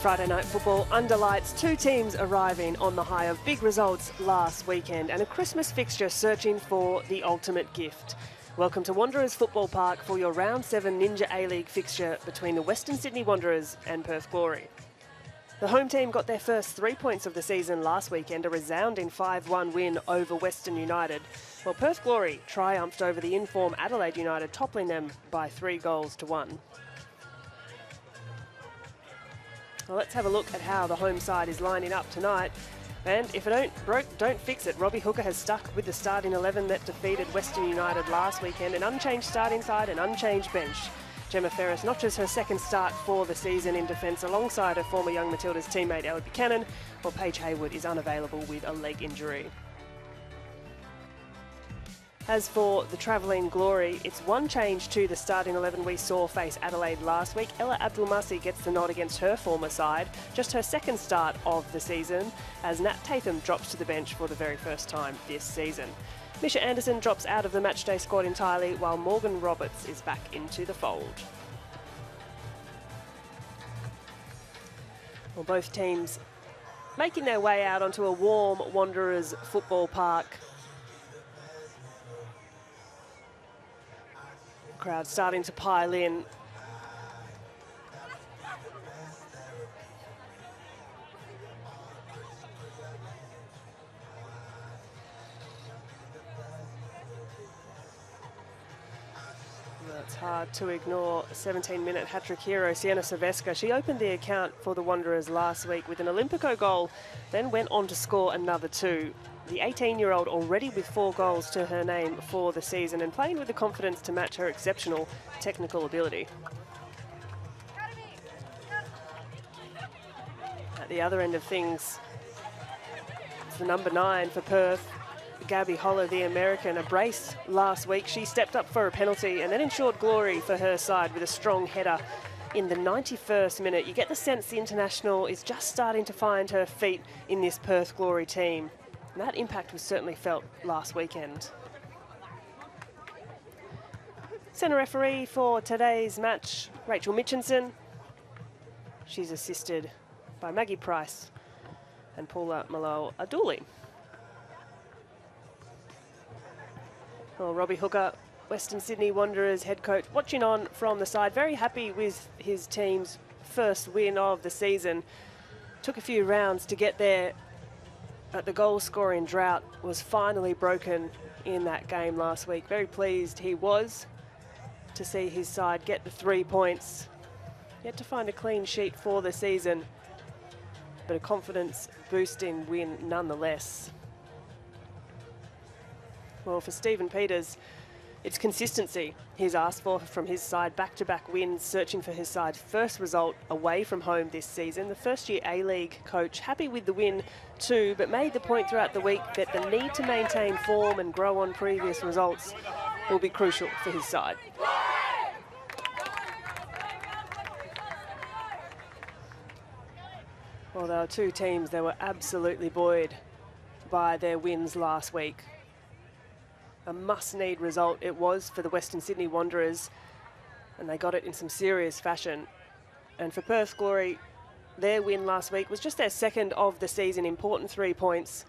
Friday night football under lights, two teams arriving on the high of big results last weekend and a Christmas fixture searching for the ultimate gift. Welcome to Wanderers Football Park for your Round 7 Ninja A-League fixture between the Western Sydney Wanderers and Perth Glory. The home team got their first 3 points of the season last weekend, a resounding 5-1 win over Western United, while Perth Glory triumphed over the in-form Adelaide United, toppling them by 3-1. Well, let's have a look at how the home side is lining up tonight. And if it don't fix it, Robbie Hooker has stuck with the starting 11 that defeated Western United last weekend. An unchanged starting side, an unchanged bench. Gemma Ferris notches her second start for the season in defence alongside her former Young Matildas teammate Ellie Buchanan, while Paige Haywood is unavailable with a leg injury. As for the travelling Glory, it's one change to the starting 11 we saw face Adelaide last week. Ella Abdulmasi gets the nod against her former side, just her second start of the season, as Nat Tatham drops to the bench for the very first time this season. Misha Anderson drops out of the matchday squad entirely, while Morgan Roberts is back into the fold. Well, both teams making their way out onto a warm Wanderers football park. Crowd starting to pile in. It's hard to ignore 17-minute hat-trick hero Sienna Silvesca. She opened the account for the Wanderers last week with an Olympico goal, then went on to score another two. The 18-year-old already with 4 goals to her name for the season and playing with the confidence to match her exceptional technical ability. At the other end of things, it's the number 9 for Perth, Gabby Holler, the American, a brace last week. She stepped up for a penalty and then ensured glory for her side with a strong header in the 91st minute. You get the sense the international is just starting to find her feet in this Perth Glory team. And that impact was certainly felt last weekend. Centre referee for today's match, Rachel Mitchinson. She's assisted by Maggie Price and Paula Malo-Aduli. Well, Robbie Hooker, Western Sydney Wanderers head coach, watching on from the side, very happy with his team's first win of the season. Took a few rounds to get there, but the goal-scoring drought was finally broken in that game last week. Very pleased he was to see his side get the 3 points. Yet to find a clean sheet for the season, but a confidence-boosting win nonetheless. Well, for Stephen Peters, it's consistency he's asked for from his side. Back-to-back wins, searching for his side's first result away from home this season. The first-year A-League coach happy with the win too, but made the point throughout the week that the need to maintain form and grow on previous results will be crucial for his side. Well, there were two teams that were absolutely buoyed by their wins last week. A must-need result it was for the Western Sydney Wanderers, and they got it in some serious fashion. And for Perth Glory, their win last week was just their second of the season, important 3 points.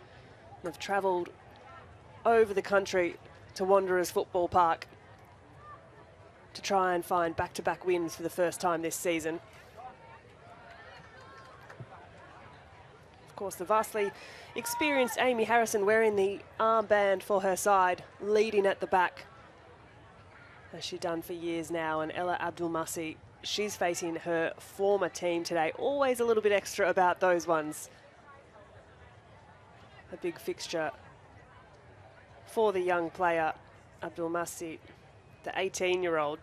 They've travelled over the country to Wanderers Football Park to try and find back-to-back wins for the first time this season. Of course, the vastly experienced Amy Harrison wearing the armband for her side, leading at the back, as she's done for years now. And Ella Abdulmasi, she's facing her former team today. Always a little bit extra about those ones. A big fixture for the young player, Abdulmasi, the 18-year-old.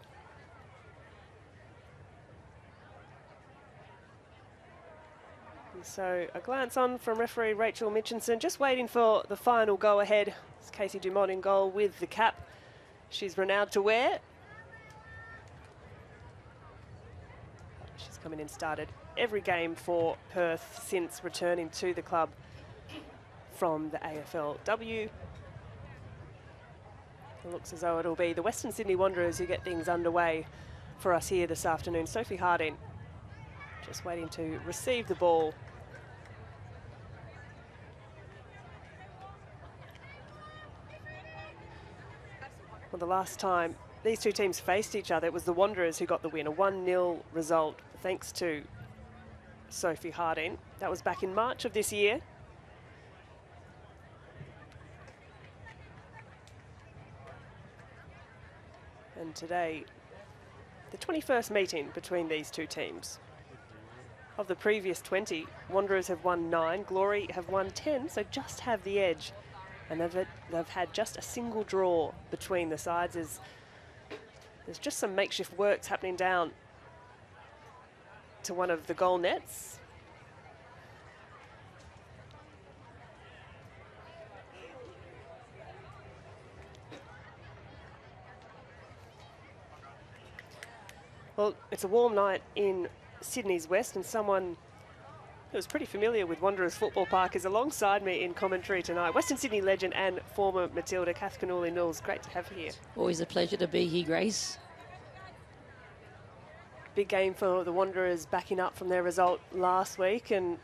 So a glance on from referee Rachel Mitchinson, just waiting for the final go-ahead. It's Casey Dumont in goal with the cap she's renowned to wear. She's come in and started every game for Perth since returning to the club from the AFLW. It looks as though it'll be the Western Sydney Wanderers who get things underway for us here this afternoon. Sophie Harding just waiting to receive the ball. Well, the last time these two teams faced each other, it was the Wanderers who got the win, a 1-0 result, thanks to Sophie Harding. That was back in March of this year. And today, the 21st meeting between these two teams. Of the previous 20, Wanderers have won 9, Glory have won 10, so just have the edge. And they've had just a single draw between the sides. There's just some makeshift works happening down to one of the goal nets. Well, it's a warm night in Sydney's West, and someone who's pretty familiar with Wanderers Football Park is alongside me in commentary tonight. Western Sydney legend and former Matilda, Kath Cannuli-Knowles. Great to have you here. Always a pleasure to be here, Grace. Big game for the Wanderers, backing up from their result last week, and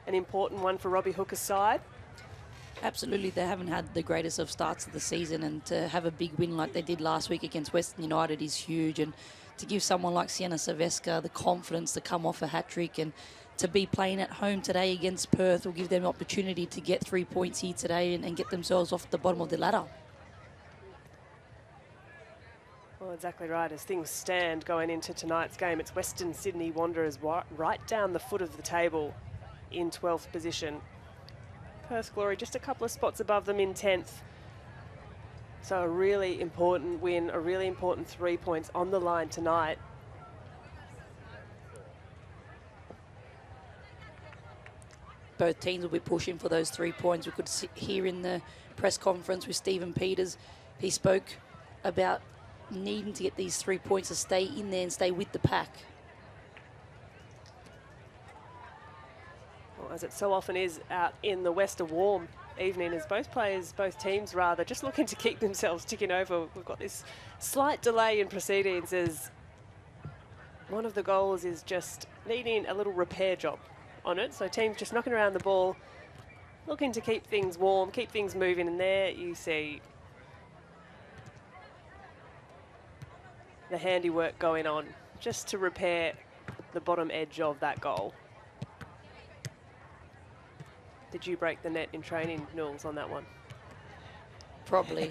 an important one for Robbie Hooker's side. Absolutely, they haven't had the greatest of starts of the season, and to have a big win like they did last week against Western United is huge. And to give someone like Sienna Silvesca the confidence to come off a hat-trick and to be playing at home today against Perth will give them an opportunity to get 3 points here today and get themselves off the bottom of the ladder. Well, exactly right. As things stand going into tonight's game, it's Western Sydney Wanderers right down the foot of the table in 12th position. Perth Glory just a couple of spots above them in 10th. So a really important win, a really important 3 points on the line tonight. Both teams will be pushing for those 3 points. We could hear in the press conference with Stephen Peters, he spoke about needing to get these 3 points to stay in there and stay with the pack. Well, as it so often is out in the West, a warm evening as both teams rather, just looking to keep themselves ticking over. We've got this slight delay in proceedings as one of the goals is just needing a little repair job on it. So teams just knocking around the ball, looking to keep things warm, keep things moving. And there you see the handiwork going on just to repair the bottom edge of that goal. Did you break the net in training, Knowles, on that one? Probably.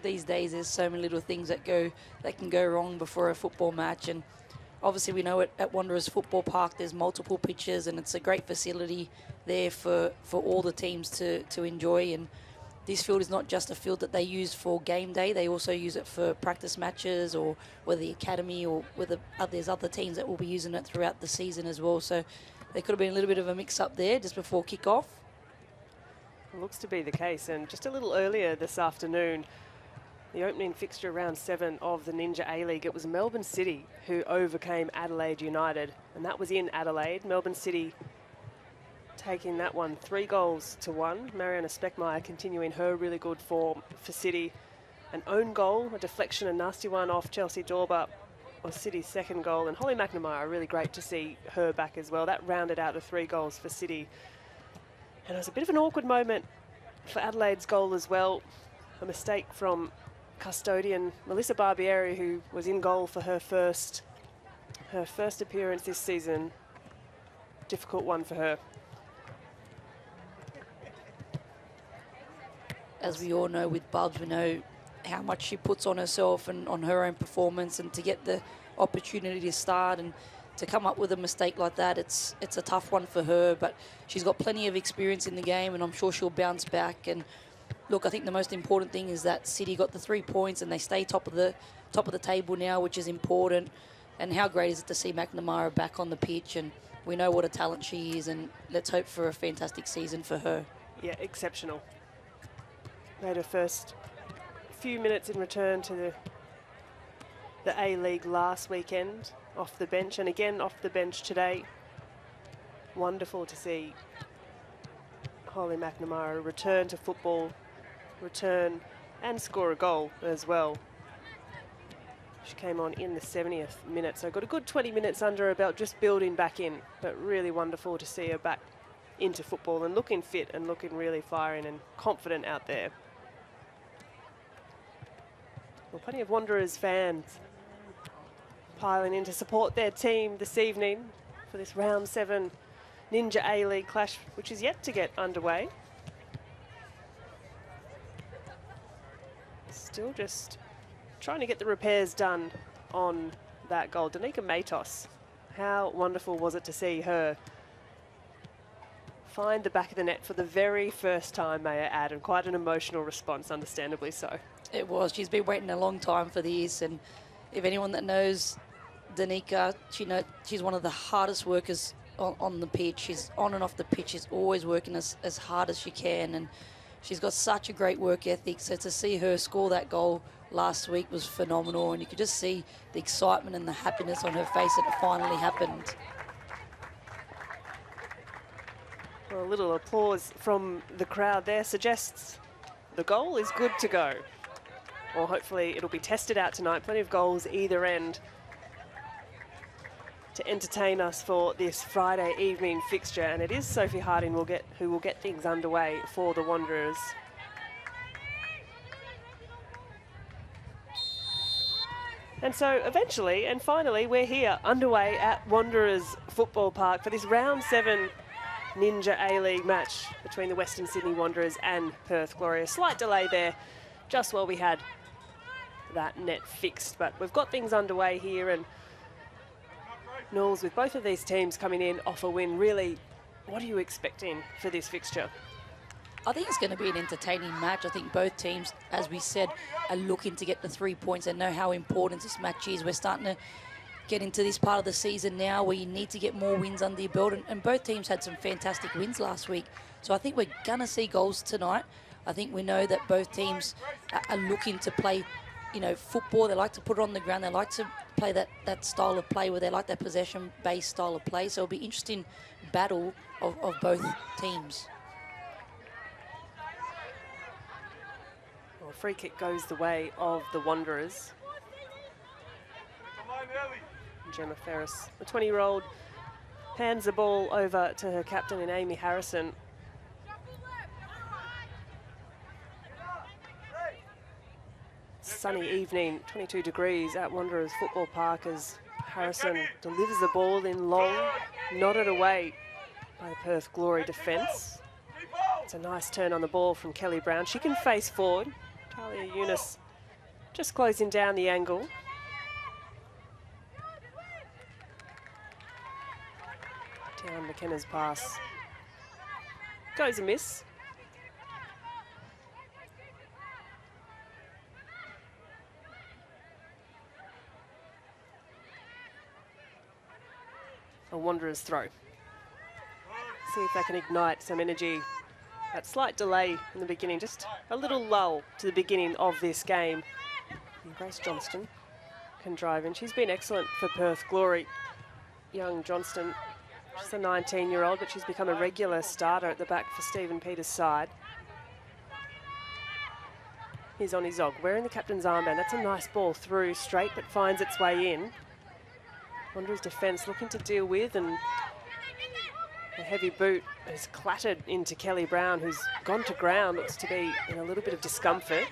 These days there's so many little things that can go wrong before a football match, and obviously we know at Wanderers Football Park there's multiple pitches and it's a great facility there for all the teams to enjoy. And this field is not just a field that they use for game day, they also use it for practice matches, or whether the academy or whether there's other teams that will be using it throughout the season as well. So there could have been a little bit of a mix-up there just before kick-off. Looks to be the case, and just a little earlier this afternoon, the opening fixture round 7 of the Ninja A-League, it was Melbourne City who overcame Adelaide United, and that was in Adelaide. Melbourne City taking that one 3-1. Mariana Speckmeyer continuing her really good form for City. An own goal, a deflection, a nasty one off Chelsea Dorber was City's second goal, and Holly McNamara, really great to see her back as well. That rounded out the 3 goals for City. And it was a bit of an awkward moment for Adelaide's goal as well. A mistake from custodian Melissa Barbieri, who was in goal for her first appearance this season. Difficult one for her. As we all know with Barbs, we know how much she puts on herself and on her own performance, and to get the opportunity to start and to come up with a mistake like that, it's a tough one for her, but she's got plenty of experience in the game and I'm sure she'll bounce back. And look, I think the most important thing is that City got the 3 points and they stay top of the table now, which is important. And how great is it to see McNamara back on the pitch, and we know what a talent she is, and let's hope for a fantastic season for her. Yeah, exceptional. Made her first few minutes in return to the A-League last weekend, off the bench, and again off the bench today. Wonderful to see Holly McNamara return to football, return and score a goal as well. She came on in the 70th minute, so got a good 20 minutes under her belt, just building back in. But really wonderful to see her back into football and looking fit and looking really firing and confident out there. Well, plenty of Wanderers fans piling in to support their team this evening for this round 7 Ninja A-League clash, which is yet to get underway. Still just trying to get the repairs done on that goal. Danica Matos, how wonderful was it to see her find the back of the net for the very first time, may I add, and quite an emotional response, understandably so. It was. She's been waiting a long time for this, and if anyone that knows Danica, she's one of the hardest workers on the pitch. She's on and off the pitch. She's always working as hard as she can, and she's got such a great work ethic. So to see her score that goal last week was phenomenal, and you could just see the excitement and the happiness on her face that it finally happened. Well, a little applause from the crowd there suggests the goal is good to go. Or hopefully it'll be tested out tonight. Plenty of goals either end to entertain us for this Friday evening fixture. And it is Sophie Harding who will get things underway for the Wanderers. And so eventually and finally we're here underway at Wanderers Football Park for this round 7 Ninja A-League match between the Western Sydney Wanderers and Perth Glory. A slight delay there just while we had that net fixed, but we've got things underway here, and Knowles, with both of these teams coming in off a win, really, what are you expecting for this fixture? I think it's going to be an entertaining match. I think both teams, as we said, are looking to get the 3 points and know how important this match is. We're starting to get into this part of the season now where you need to get more wins under your belt, and both teams had some fantastic wins last week. So I think we're going to see goals tonight. I think we know that both teams are looking to play, football. They like to put it on the ground. They like to play that style of play where they like that possession-based style of play. So it'll be an interesting battle of both teams. Well, free kick goes the way of the Wanderers. Gemma Ferris, the 20-year-old, hands the ball over to her captain in Amy Harrison. Sunny evening, 22 degrees at Wanderers Football Park as Harrison delivers the ball in long, nodded away by the Perth Glory defence. It's a nice turn on the ball from Kelly Brown. She can face forward. Talia Eunice just closing down the angle. Down McKenna's pass. Goes a miss. A Wanderers throw. See if they can ignite some energy. That slight delay in the beginning, just a little lull to the beginning of this game. And Grace Johnston can drive in. She's been excellent for Perth Glory. Young Johnston, she's a 19-year-old, but she's become a regular starter at the back for Stephen Peters' side. Here's Oni Zog, wearing the captain's armband. That's a nice ball through straight, but finds its way in. Wanderers defence looking to deal with, and a heavy boot has clattered into Kelly Brown, who's gone to ground, looks to be in a little bit of discomfort.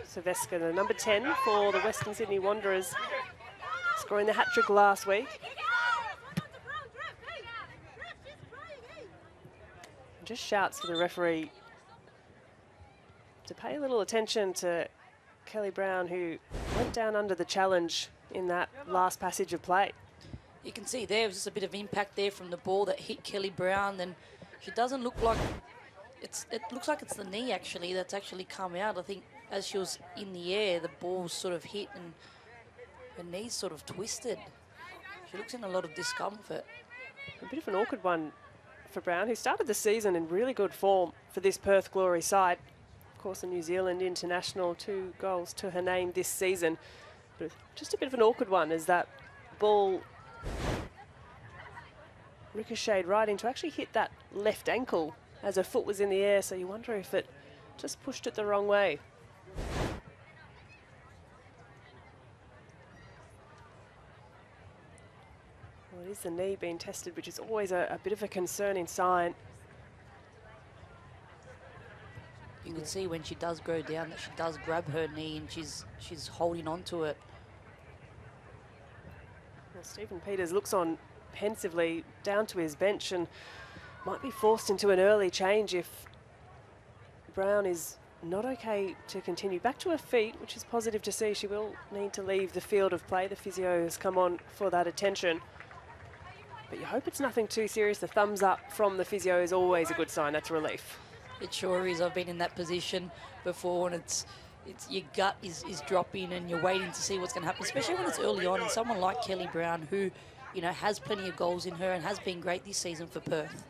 Sylvester, the number 10 for the Western Sydney Wanderers, scoring the hat-trick last week. Just shouts for the referee to pay a little attention to Kelly Brown, who went down under the challenge in that last passage of play. You can see there was just a bit of impact there from the ball that hit Kelly Brown, and she doesn't look like it looks like it's the knee actually that's actually come out. I think as she was in the air, the ball sort of hit and her knee's sort of twisted. She looks in a lot of discomfort. A bit of an awkward one for Brown, who started the season in really good form for this Perth Glory side. Of course, a New Zealand international, 2 goals to her name this season. But just a bit of an awkward one as that ball ricocheted right into, actually hit that left ankle as her foot was in the air. So you wonder if it just pushed it the wrong way. Is the knee being tested, which is always a bit of a concerning sign. You could see when she does go down that she does grab her knee and she's holding on to it. Well, Stephen Peters looks on pensively down to his bench and might be forced into an early change if Brown is not okay to continue. Back to her feet, which is positive to see. She will need to leave the field of play. The physio has come on for that attention. But you hope it's nothing too serious. The thumbs up from the physio is always a good sign. That's relief. It sure is. I've been in that position before, and it's your gut is dropping and you're waiting to see what's going to happen, especially when it's early on. And someone like Kelly Brown, who, you know, has plenty of goals in her and has been great this season for Perth.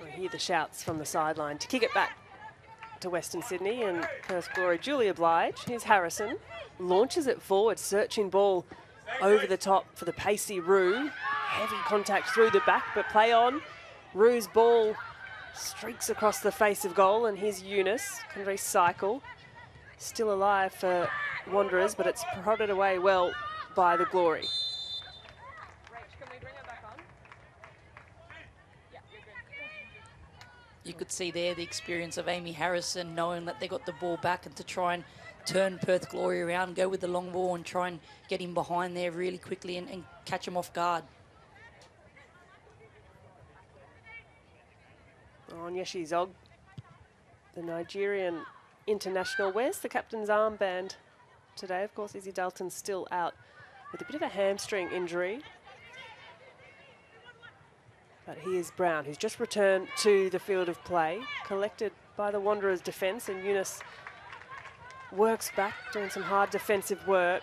I hear the shouts from the sideline to kick it back to Western Sydney and Perth Glory. Julia Blige. Here's Harrison. Launches it forward, searching ball over the top for the pacey Rue. Heavy contact through the back, but play on. Rue's ball streaks across the face of goal, and here's Eunice. Can recycle. Still alive for Wanderers, but it's prodded away well by the Glory. You could see there the experience of Amy Harrison, knowing that they got the ball back and to try and turn Perth Glory around, go with the long ball and try and get him behind there really quickly and catch him off guard. Onyeshi Zog, the Nigerian international. Where's the captain's armband today? Of course, Izzy Dalton's still out with a bit of a hamstring injury. But here's Brown, who's just returned to the field of play, collected by the Wanderers' defence, and Eunice works back, doing some hard defensive work.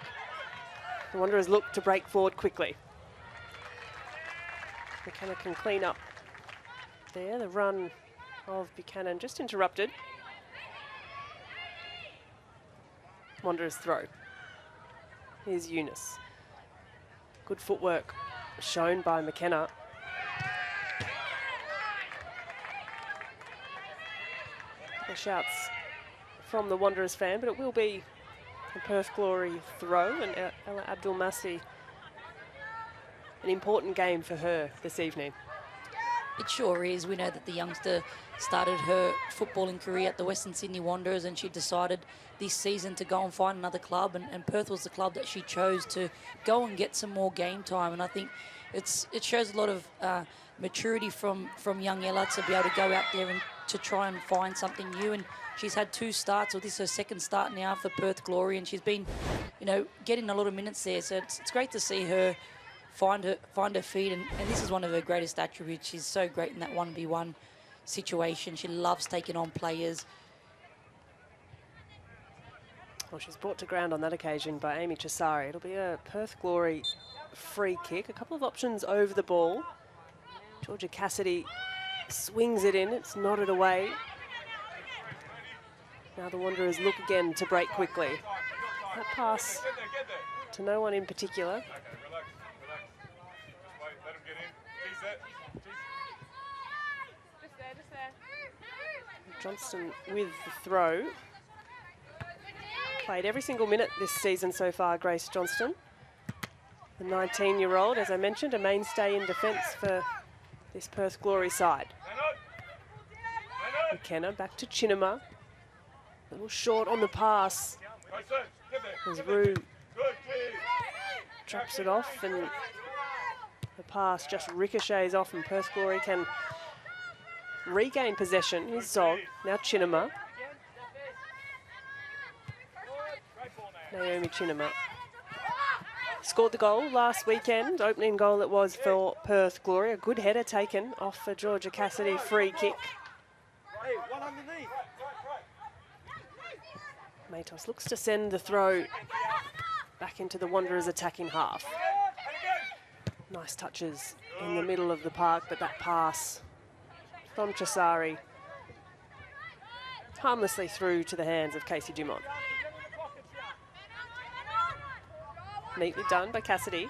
The Wanderers look to break forward quickly. McKenna can clean up there. The run of Buchanan just interrupted. Wanderers throw. Here's Eunice. Good footwork shown by McKenna. The shouts from the Wanderers fan, but it will be a Perth Glory throw, and Ella Abdul-Masih, an important game for her this evening. It sure is. We know that the youngster started her footballing career at the Western Sydney Wanderers, and she decided this season to go and find another club, and Perth was the club that she chose to go and get some more game time. And I think it shows a lot of maturity from young Ella to be able to go out there and to try and find something new. And she's had 2 starts, or this is her 2nd start now for Perth Glory, and she's been, you know, getting a lot of minutes there. So it's great to see her find her feet, and this is one of her greatest attributes. She's so great in that 1v1 situation. She loves taking on players. Well, she's brought to ground on that occasion by Amy Chisari. It'll be a Perth Glory free kick. A couple of options over the ball. Georgia Cassidy swings it in. It's nodded away. Now the Wanderers look again to break quickly. That pass to no one in particular. Johnston with the throw. Played every single minute this season so far, Grace Johnston. The 19-year-old, as I mentioned, a mainstay in defence for this Perth Glory side. McKenna back to Chinema. A little short on the pass. As Rue drops it off, and the pass just ricochets off, and Perth Glory can regain possession. Here's Zog, now Chinema. Naomi Chinema. Scored the goal last weekend, opening goal it was for Perth Glory. A good header taken off for Georgia Cassidy, free kick. Matos looks to send the throw back into the Wanderers' attacking half. Nice touches in the middle of the park, but that pass from Chisari harmlessly through to the hands of Casey Dumont. Neatly done by Cassidy.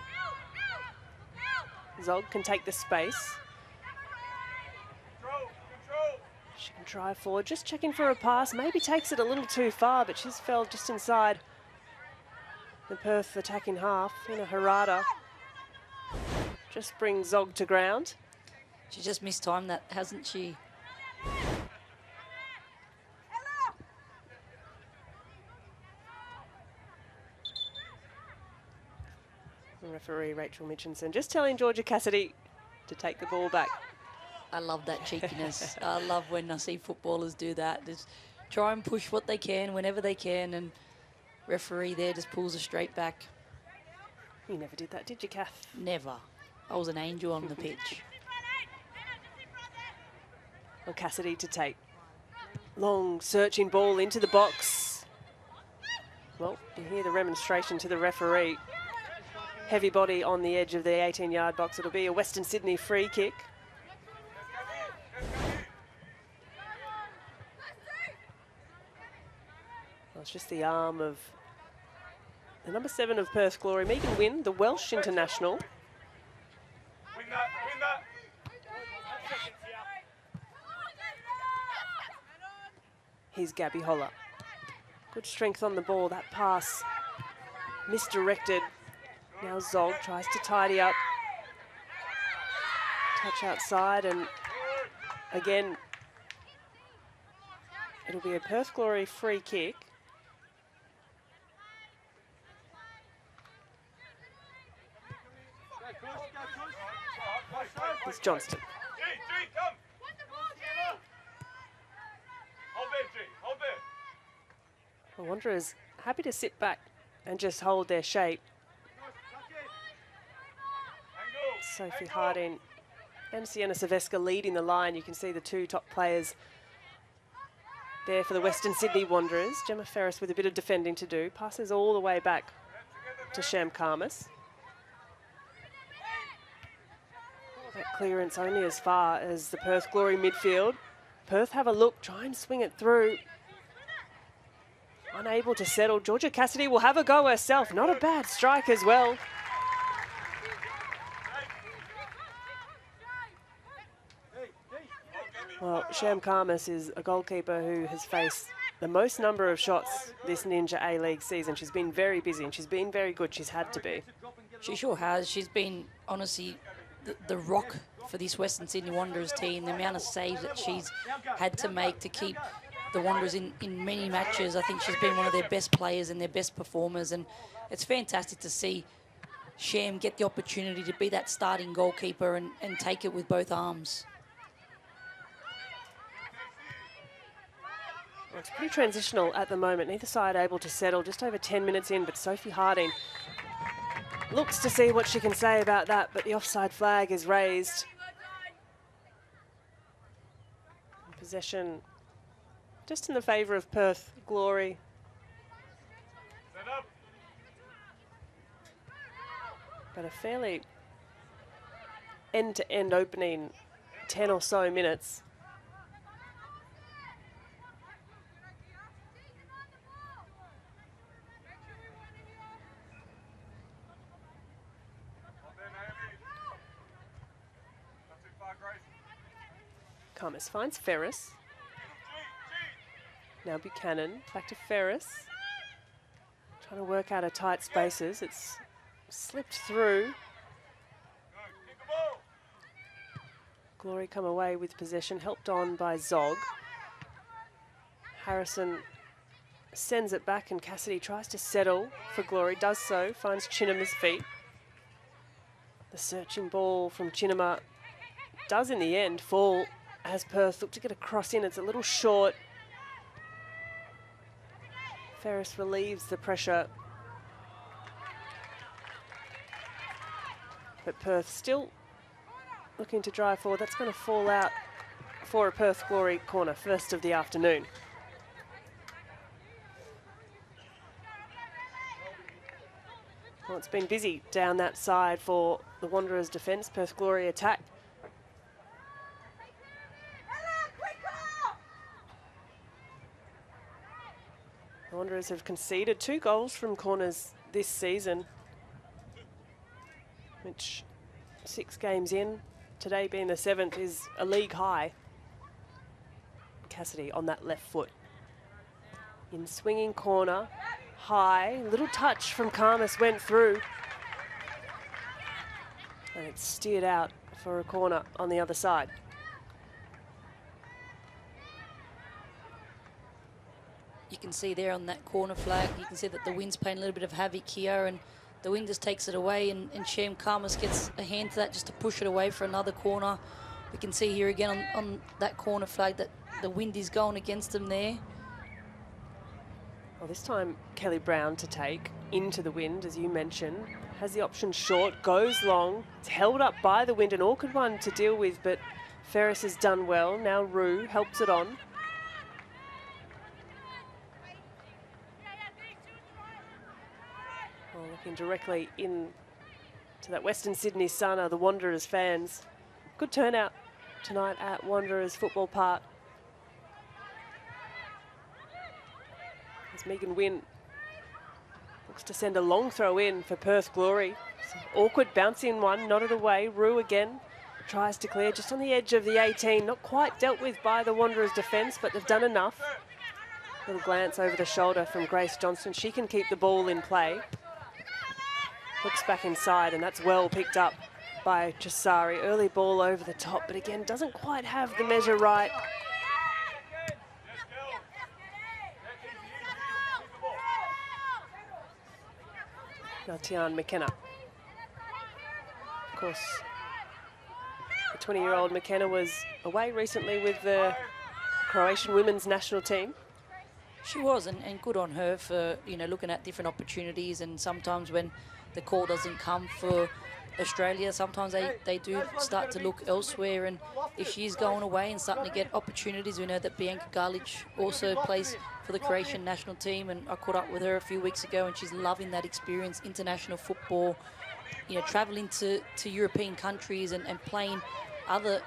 Zog can take the space. She can drive forward, just checking for a pass. Maybe takes it a little too far, but she's fell just inside The Perth attacking half in a Harada. Just brings Zog to ground. She just mistimed that, hasn't she? The referee Rachel Mitchinson just telling Georgia Cassidy to take the ball back. I love that cheekiness. I love when I see footballers do that. Just try and push what they can whenever they can, and referee there just pulls her straight back. You never did that, did you, Kath? Never. I was an angel on the pitch. Well, Cassidy to take. Long searching ball into the box. Well, you hear the remonstration to the referee. Heavy body on the edge of the 18-yard box. It'll be a Western Sydney free kick. Well, it's just the arm of the number 7 of Perth Glory, Megan Wynn, the Welsh international. Win that, win that. Here's Gabby Holler. Good strength on the ball. That pass misdirected. Now Zog tries to tidy up. Touch outside, and again, it'll be a Perth Glory free kick. It's Johnston. Come. Hold there, G. Hold there. The Wanderers happy to sit back and just hold their shape. Sophie Harding and Sienna Saveska leading the line. You can see the two top players there for the Western Sydney Wanderers. Gemma Ferris with a bit of defending to do. Passes all the way back to Sham Karmas. That clearance only as far as the Perth Glory midfield. Perth have a look, try and swing it through. Unable to settle. Georgia Cassidy will have a go herself. Not a bad strike as well. Well, Sham Karmas is a goalkeeper who has faced the most number of shots this Ninja A-League season. She's been very busy and she's been very good. She's had to be. She sure has. She's been, honestly, the rock for this Western Sydney Wanderers team. The amount of saves that she's had to make to keep the Wanderers in many matches. I think she's been one of their best players and their best performers. And it's fantastic to see Sham get the opportunity to be that starting goalkeeper and take it with both arms. Well, it's pretty transitional at the moment. Neither side able to settle. Just over 10 minutes in, but Sophie Harding looks to see what she can say about that, but the offside flag is raised. Possession just in the favour of Perth Glory. Set up. But a fairly end-to-end opening 10 or so minutes. Karmas finds Ferris. Now Buchanan, back to Ferris. Trying to work out her tight spaces. It's slipped through. Glory come away with possession, helped on by Zog. Harrison sends it back and Cassidy tries to settle for Glory, does so, finds Chinema's feet. The searching ball from Chinema does in the end fall as Perth look to get a cross in. It's a little short. Ferris relieves the pressure. But Perth still looking to drive forward. That's going to fall out for a Perth Glory corner, first of the afternoon. Well, it's been busy down that side for the Wanderers' defence. Perth Glory attack. The Wanderers have conceded 2 goals from corners this season, which 6 games in, today being the 7th, is a league high. Cassidy on that left foot. In swinging corner, high. Little touch from Karmas went through. And it's steered out for a corner on the other side. You can see there on that corner flag, you can see that the wind's playing a little bit of havoc here, and the wind just takes it away, and Shem Karmas gets a hand to that just to push it away for another corner. We can see here again on that corner flag that the wind is going against them there. Well, this time Kelly Brown to take into the wind, as you mentioned. Has the option short, goes long. It's held up by the wind, an awkward one to deal with, but Ferris has done well. Now Rue helps it on. Well, looking directly in to that Western Sydney sun are the Wanderers fans. Good turnout tonight at Wanderers Football Park. As Megan Wynn looks to send a long throw in for Perth Glory. Awkward bouncing one, nodded away. Rue again tries to clear just on the edge of the 18. Not quite dealt with by the Wanderers defence, but they've done enough. Little glance over the shoulder from Grace Johnston. She can keep the ball in play. Looks back inside, and that's well picked up by Chisari. Early ball over the top, but again, doesn't quite have the measure right. Now Tian McKenna. Of course, the 20-year-old McKenna was away recently with the Croatian women's national team. She was, and good on her for, you know, looking at different opportunities, and sometimes when the call doesn't come for Australia, sometimes they do start to look elsewhere, and if she's going away and starting to get opportunities, we know that Bianca Garlic also plays for the Croatian national team, and I caught up with her a few weeks ago, and she's loving that experience, international football, you know, travelling to European countries and playing other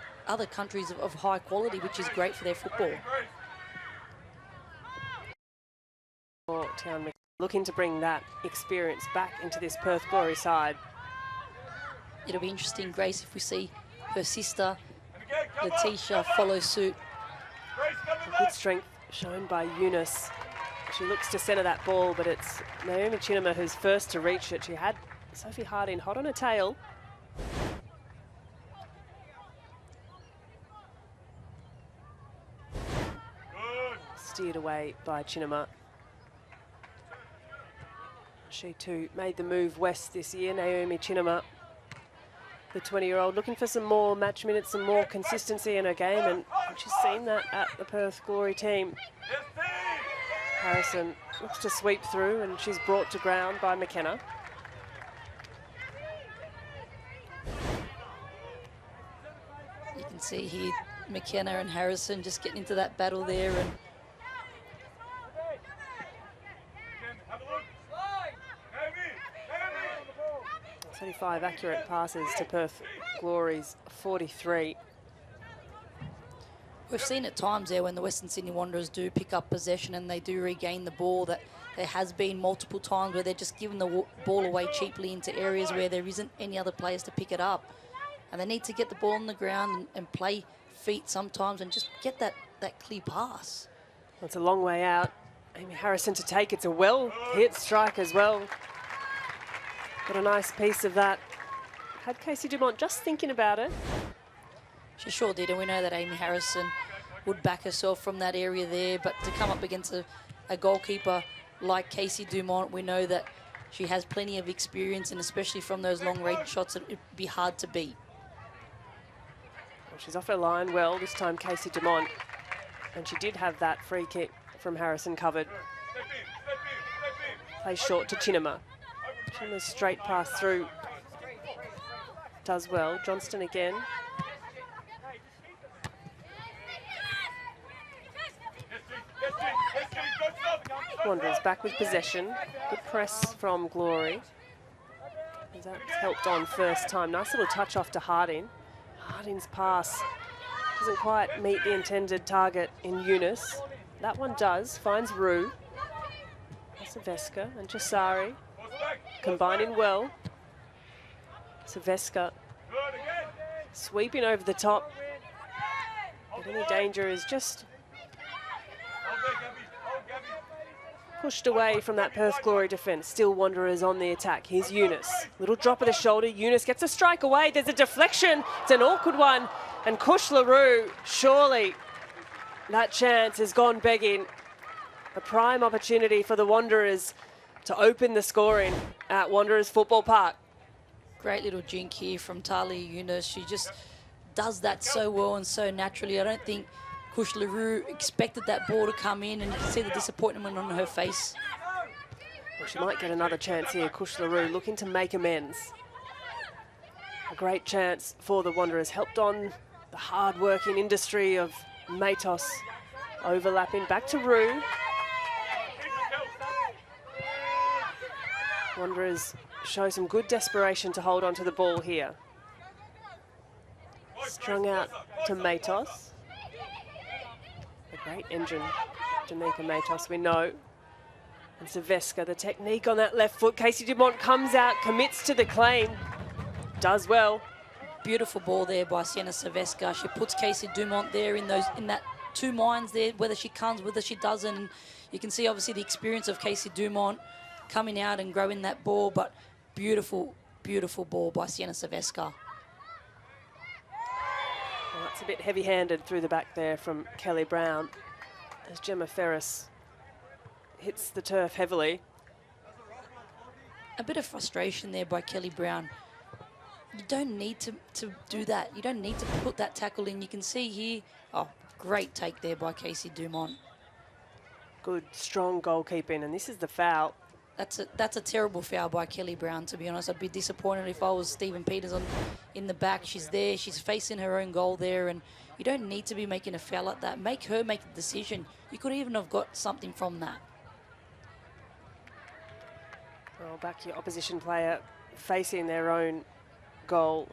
countries of high quality, which is great for their football. Tian looking to bring that experience back into this Perth Glory side. It'll be interesting, Grace, if we see her sister, Letitia, follow suit. Good strength shown by Eunice. She looks to centre that ball, but it's Naomi Chinema who's first to reach it. She had Sophie Harding hot on her tail. Steered away by Chinema. She too made the move west this year, Naomi Chinema. The 20-year-old looking for some more match minutes, some more consistency in her game, and she's seen that at the Perth Glory team. Harrison looks to sweep through, and she's brought to ground by McKenna. You can see here McKenna and Harrison just getting into that battle there, and 35 accurate passes to Perth Glory's 43. we've seen at times there when the Western Sydney Wanderers do pick up possession and they do regain the ball, that there has been multiple times where they're just giving the ball away cheaply into areas where there isn't any other players to pick it up. And they need to get the ball on the ground and play feet sometimes and just get that clear pass. It's a long way out. Amy Harrison to take. It's a well-hit strike as well. Got a nice piece of that. Had Casey Dumont just thinking about it. She sure did, and we know that Amy Harrison would back herself from that area there, but to come up against a goalkeeper like Casey Dumont, we know that she has plenty of experience, and especially from those long-range shots, it'd be hard to beat. Well, she's off her line well, this time Casey Dumont, and she did have that free kick from Harrison covered. Plays short to Chinema. Chinema's straight pass through. Does well. Johnston again. Wanderers back with possession. Good press from Glory. That's helped on first time. Nice little touch off to Harding. Harding's pass doesn't quite meet the intended target in Eunice. That one does. Finds Rue. Saveska and Chisari combining well. Saveska sweeping over the top. But any danger is just Pushed away from that Perth Glory defence. Still Wanderers on the attack. Here's Eunice. Little drop of the shoulder. Eunice gets a strike away. There's a deflection. It's an awkward one. And Kush LaRue, surely that chance has gone begging. A prime opportunity for the Wanderers to open the scoring at Wanderers Football Park. Great little jink here from Talia Eunice. She just does that so well and so naturally. I don't think Kush LaRue expected that ball to come in, and you can see the disappointment on her face. Well, she might get another chance here. Kush LaRue looking to make amends. A great chance for the Wanderers. Helped on the hard-working industry of Matos. Overlapping back to Rue. Wanderers show some good desperation to hold on to the ball here. Strung out to Matos. A great engine, Danica Matos, we know. And Saveska, the technique on that left foot. Casey Dumont comes out, commits to the claim. Does well. Beautiful ball there by Sienna Saveska. She puts Casey Dumont there in that two minds there, whether she comes, whether she doesn't. And you can see obviously the experience of Casey Dumont coming out and growing that ball, but beautiful, beautiful ball by Sienna Saveska. Well, that's a bit heavy-handed through the back there from Kelly Brown as Gemma Ferris hits the turf heavily. A bit of frustration there by Kelly Brown. You don't need to do that. You don't need to put that tackle in. You can see here, oh, great take there by Casey Dumont. Good, strong goalkeeping, and this is the foul. That's a terrible foul by Kelly Brown, to be honest. I'd be disappointed if I was Stephen Peters in the back. She's there. She's facing her own goal there, and you don't need to be making a foul like that. Make her make the decision. You could even have got something from that. Well, back your opposition player facing their own goal.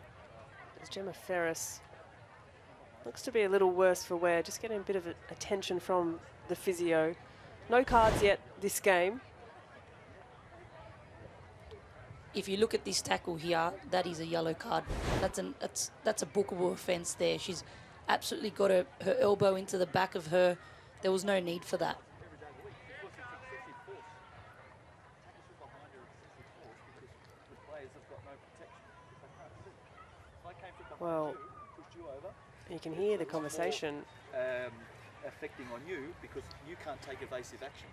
As Gemma Ferris looks to be a little worse for wear, just getting a bit of attention from the physio. No cards yet this game. If you look at this tackle here, that is a yellow card. That's a bookable offence there. She's absolutely got her elbow into the back of her. There was no need for that. Well, you can hear the conversation. Affecting on you because you can't take evasive action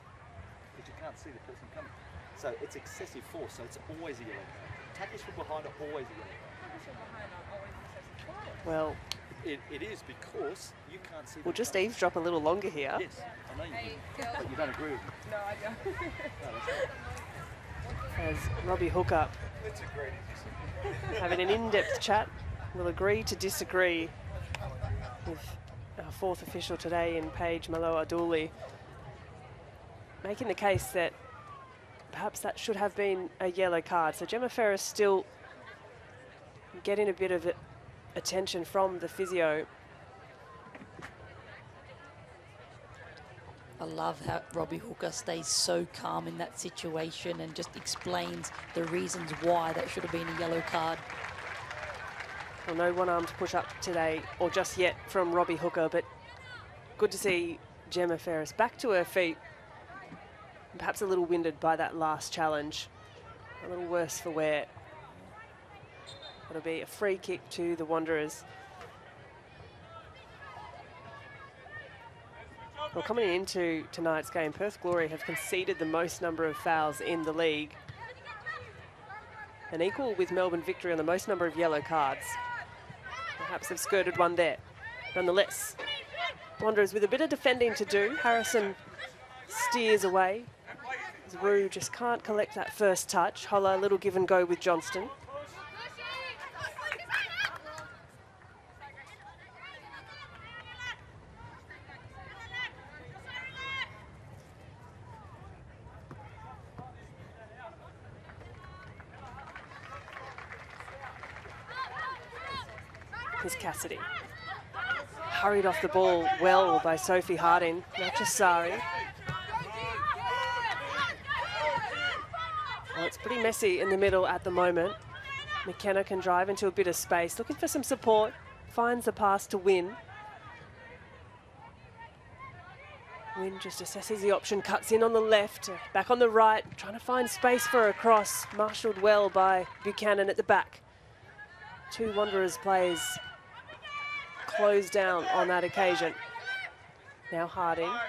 because you can't see the person coming. So it's excessive force, so it's always a yellow card. Tackles from behind are always a yellow card. Well, it is because you can't see. We'll just eavesdrop a little longer here. Yes, I know you do, but you don't agree with me. No, I don't. As Robbie Hooker having an in-depth chat, will agree to disagree with our fourth official today in Paige Maloa-Dooley, making the case that perhaps that should have been a yellow card. So Gemma Ferris still getting a bit of attention from the physio. I love how Robbie Hooker stays so calm in that situation and just explains the reasons why that should have been a yellow card. Well, no one-armed push-up today, or just yet, from Robbie Hooker, but good to see Gemma Ferris back to her feet. Perhaps a little winded by that last challenge. A little worse for wear. It'll be a free kick to the Wanderers. Well, coming into tonight's game, Perth Glory have conceded the most number of fouls in the league, and equal with Melbourne Victory on the most number of yellow cards. Perhaps have skirted one there. Nonetheless, Wanderers with a bit of defending to do. Harrison steers away. Rue just can't collect that first touch. Holla, a little give and go with Johnston. Here's Cassidy. Hurried off the ball well by Sophie Harding. Nachasari. Well, it's pretty messy in the middle at the moment. McKenna can drive into a bit of space, looking for some support. Finds the pass to win. Wynn just assesses the option, cuts in on the left, back on the right, trying to find space for a cross. Marshalled well by Buchanan at the back. 2 Wanderers players closed down on that occasion. Now Harding. Time.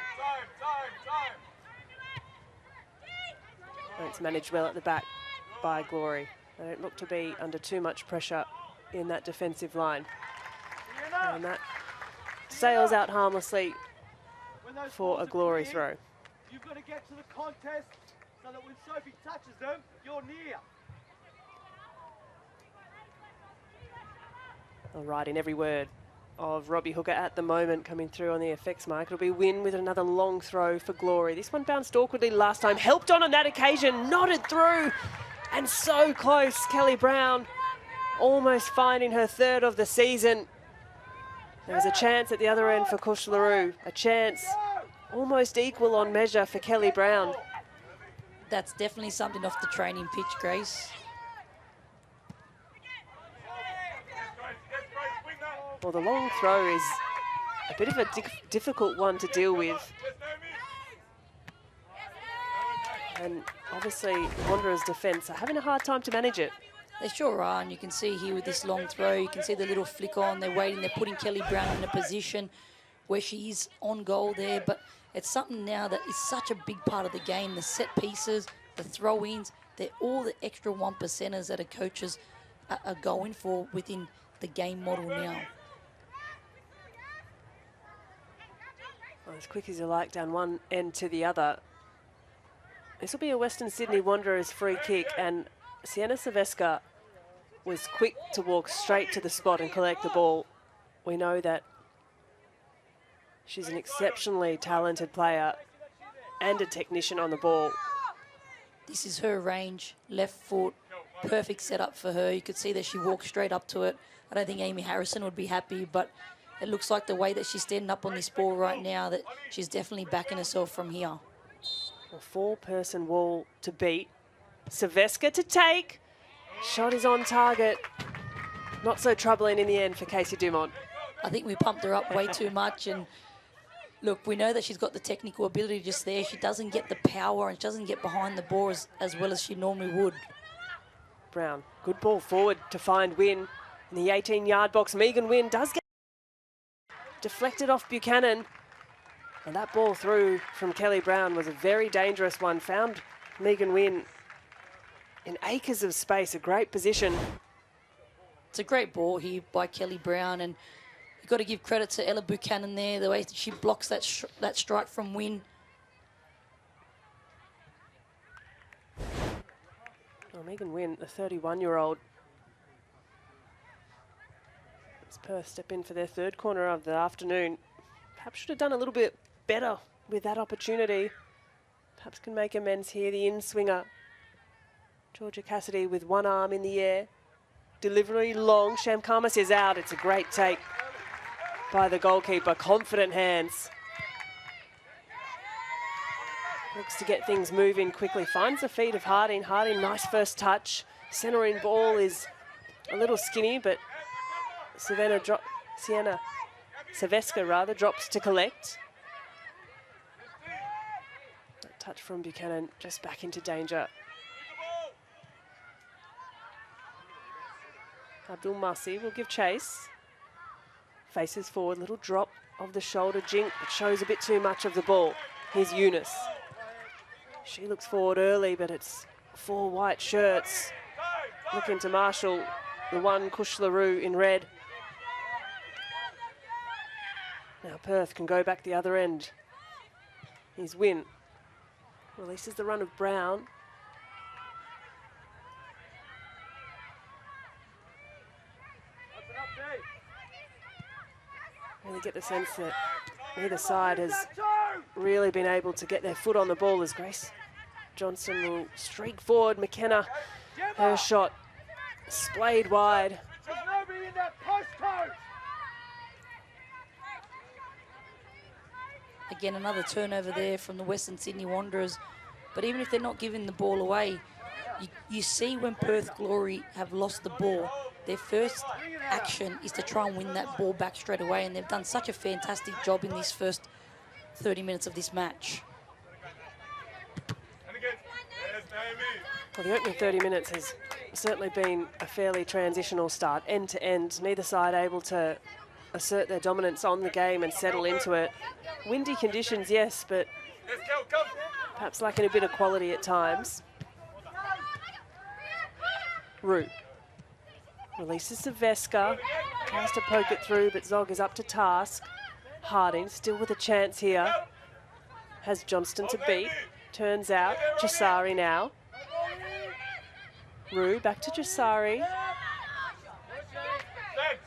And it's managed well at the back by Glory. They don't look to be under too much pressure in that defensive line. And that sails out harmlessly for a Glory throw. You've got to get to the contest so that when Sophie touches them, you're near. All right, in every word of Robbie Hooker at the moment coming through on the effects mark. It'll be Wynn with another long throw for Glory. This one bounced awkwardly last time, helped on that occasion, nodded through, and so close. Kelly Brown almost finding her 3rd of the season. There was a chance at the other end for Kush LaRue, a chance almost equal on measure for Kelly Brown. That's definitely something off the training pitch, Grace. Well, the long throw is a bit of a difficult one to deal with. And obviously, Wanderers' defence are having a hard time to manage it. They sure are, and you can see here with this long throw, you can see the little flick on, they're waiting, they're putting Kelly Brown in a position where she is on goal there, but it's something now that is such a big part of the game, the set pieces, the throw-ins, they're all the extra 1%ers that our coaches are going for within the game model now. Well, as quick as you like, down one end to the other. This will be a Western Sydney Wanderers free kick, and Sienna Silvesca was quick to walk straight to the spot and collect the ball. We know that she's an exceptionally talented player and a technician on the ball. This is her range, left foot, perfect setup for her. You could see that she walked straight up to it. I don't think Amy Harrison would be happy, but it looks like the way that she's standing up on this ball right now that she's definitely backing herself from here. A 4-person wall to beat. Silvesca to take. Shot is on target. Not so troubling in the end for Casey Dumont. I think we pumped her up way too much, and look, we know that she's got the technical ability just there. She doesn't get the power and she doesn't get behind the ball as well as she normally would. Brown, good ball forward to find Wynn in the 18-yard box. Megan Wynn does get deflected off Buchanan. And that ball through from Kelly Brown was a very dangerous one. Found Megan Wynn in acres of space, a great position. It's a great ball here by Kelly Brown, and you've got to give credit to Ella Buchanan there, the way that she blocks that strike from Wynn. Well, Megan Wynn, the 31-year-old. As Perth step in for their 3rd corner of the afternoon. Perhaps should have done a little bit better with that opportunity. Perhaps can make amends here. The in-swinger, Georgia Cassidy, with one arm in the air. Delivery long. Shamkamas is out. It's a great take by the goalkeeper. Confident hands. Looks to get things moving quickly. Finds the feet of Harding. Harding, nice first touch. Centering ball is a little skinny, but Sienna Silvesca rather drops to collect. That touch from Buchanan just back into danger. Abdul Masi will give chase. Faces forward, little drop of the shoulder jink, but shows a bit too much of the ball. Here's Eunice. She looks forward early, but it's 4 white shirts. Looking to Marshall, the one Kush LaRue in red. Now Perth can go back the other end. Here's Wynn. Releases the run of Brown. Really get the sense that neither side has really been able to get their foot on the ball as Grace Johnson will streak forward. McKenna, her shot splayed wide. There's nobody in that postcode. Again, another turnover there from the Western Sydney Wanderers. But even if they're not giving the ball away, you see when Perth Glory have lost the ball, their first action is to try and win that ball back straight away. And they've done such a fantastic job in this first 30 minutes of this match. And again. Yes, Naomi. Well, the opening 30 minutes has certainly been a fairly transitional start, end to end. Neither side able to assert their dominance on the game and settle into it. Windy conditions, yes, but Yes, Kel, come. perhaps lacking a bit of quality at times. Root releases to Veska, tries to poke it through, but Zog is up to task. Harding still with a chance here. Has Johnston to beat. Turns out, Jasari now. Rue back to Jasari. Stand, stand,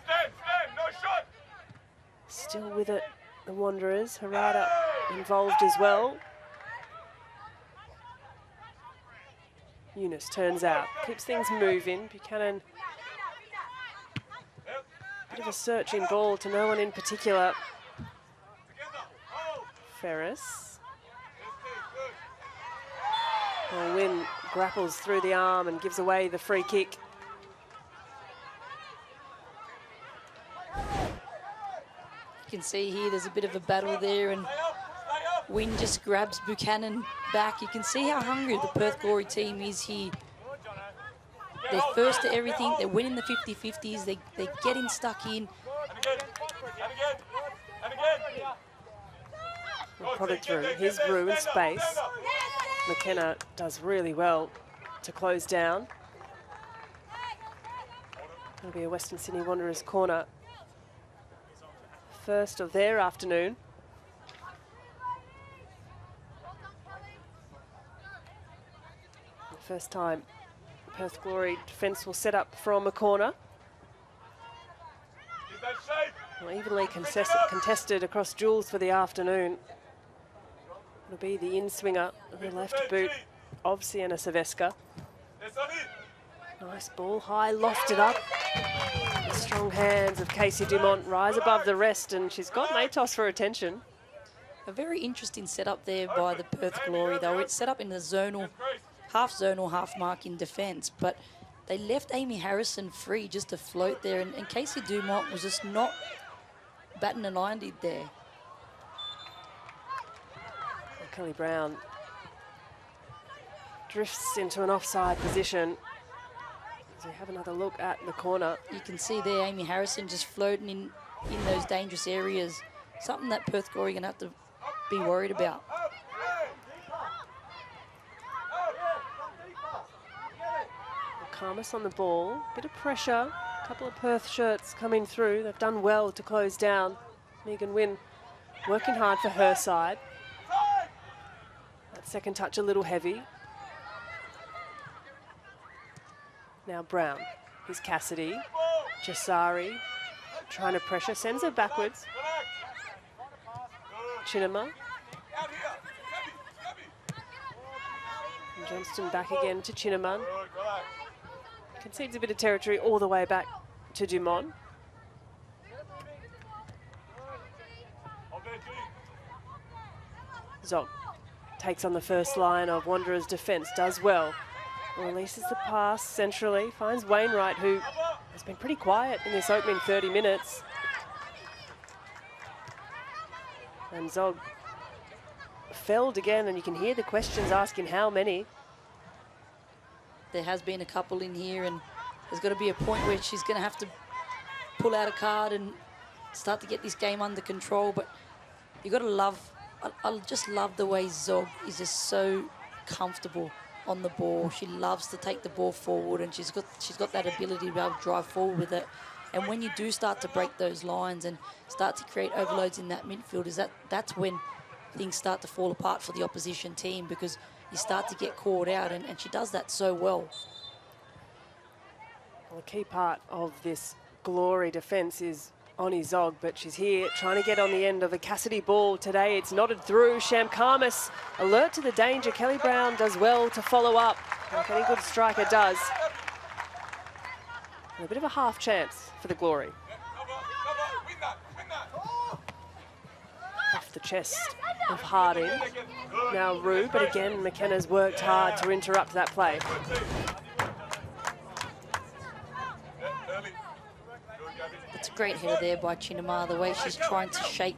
stand. No shot. Still with it, the Wanderers. Harada involved as well. Eunice turns out, keeps things moving. Buchanan, bit of a searching ball to no one in particular. Together. Oh. Ferris. Yes, good. Well, Wynn grapples through the arm and gives away the free kick. You can see here there's a bit of a battle there, and Stay up. Stay up. Wynn just grabs Buchanan back. You can see how hungry the Perth Glory team is here. They're first to everything. They're winning the 50-50s. They're getting stuck in. And again. And again. And again. We'll prod it through. Here's Rue in space. McKenna does really well to close down. It'll be a Western Sydney Wanderers corner. First of their afternoon. The first time Perth Glory defence will set up from a corner. Keep that shape. Well, evenly contested across duels for the afternoon. It'll be the in-swinger, the left boot of Sienna Saveska. Yes, Ani. Nice ball, high, lofted up. The strong hands of Casey Dumont rise above the rest, and she's got Natos for attention. A very interesting setup there by the Perth Glory, though. It's set up in the zonal, half mark in defence, but they left Amy Harrison free just to float there, and Casey Dumont was just not batting an eyelid there. And Kelly Brown drifts into an offside position. As we have another look at the corner. You can see there Amy Harrison just floating in those dangerous areas. Something that Perth Glory are going to have to be worried about. Karmas on the ball, bit of pressure. A couple of Perth shirts coming through. They've done well to close down. Megan Wynn working hard for her side. That second touch a little heavy. Now Brown. Here's Cassidy. Jasari trying to pressure, sends her backwards. Chinema. Out here. Gabby. And Johnston back again to Chinnaman. Good, relax. Concedes a bit of territory all the way back to Dumont. Hold there, G. Zog takes on the first line of Wanderers' defence, does well. Releases the pass centrally, finds Wainwright, who has been pretty quiet in this opening 30 minutes. And Zog felled again, and you can hear the questions asking how many. There has been a couple in here, and there's got to be a point where she's going to have to pull out a card and start to get this game under control. But you've got to love, I just love the way Zog is just so comfortable on the ball. She loves to take the ball forward, and she's got that ability to be able to drive forward with it. And when you do start to break those lines and start to create overloads in that midfield, that's when things start to fall apart for the opposition team, because you start to get caught out, and she does that so well. Well, a key part of this Glory defence is Oni Zog, but she's here trying to get on the end of a Cassidy ball today. It's nodded through. Shamkarmas alert to the danger. Kelly Brown does well to follow up, like any good striker does. And a bit of a half chance for the Glory. Win that. Off the chest of Harding. Now Rue, but again McKenna's worked hard to interrupt that play. Early. Good. That's a great header there by Chinema, the way she's trying to shake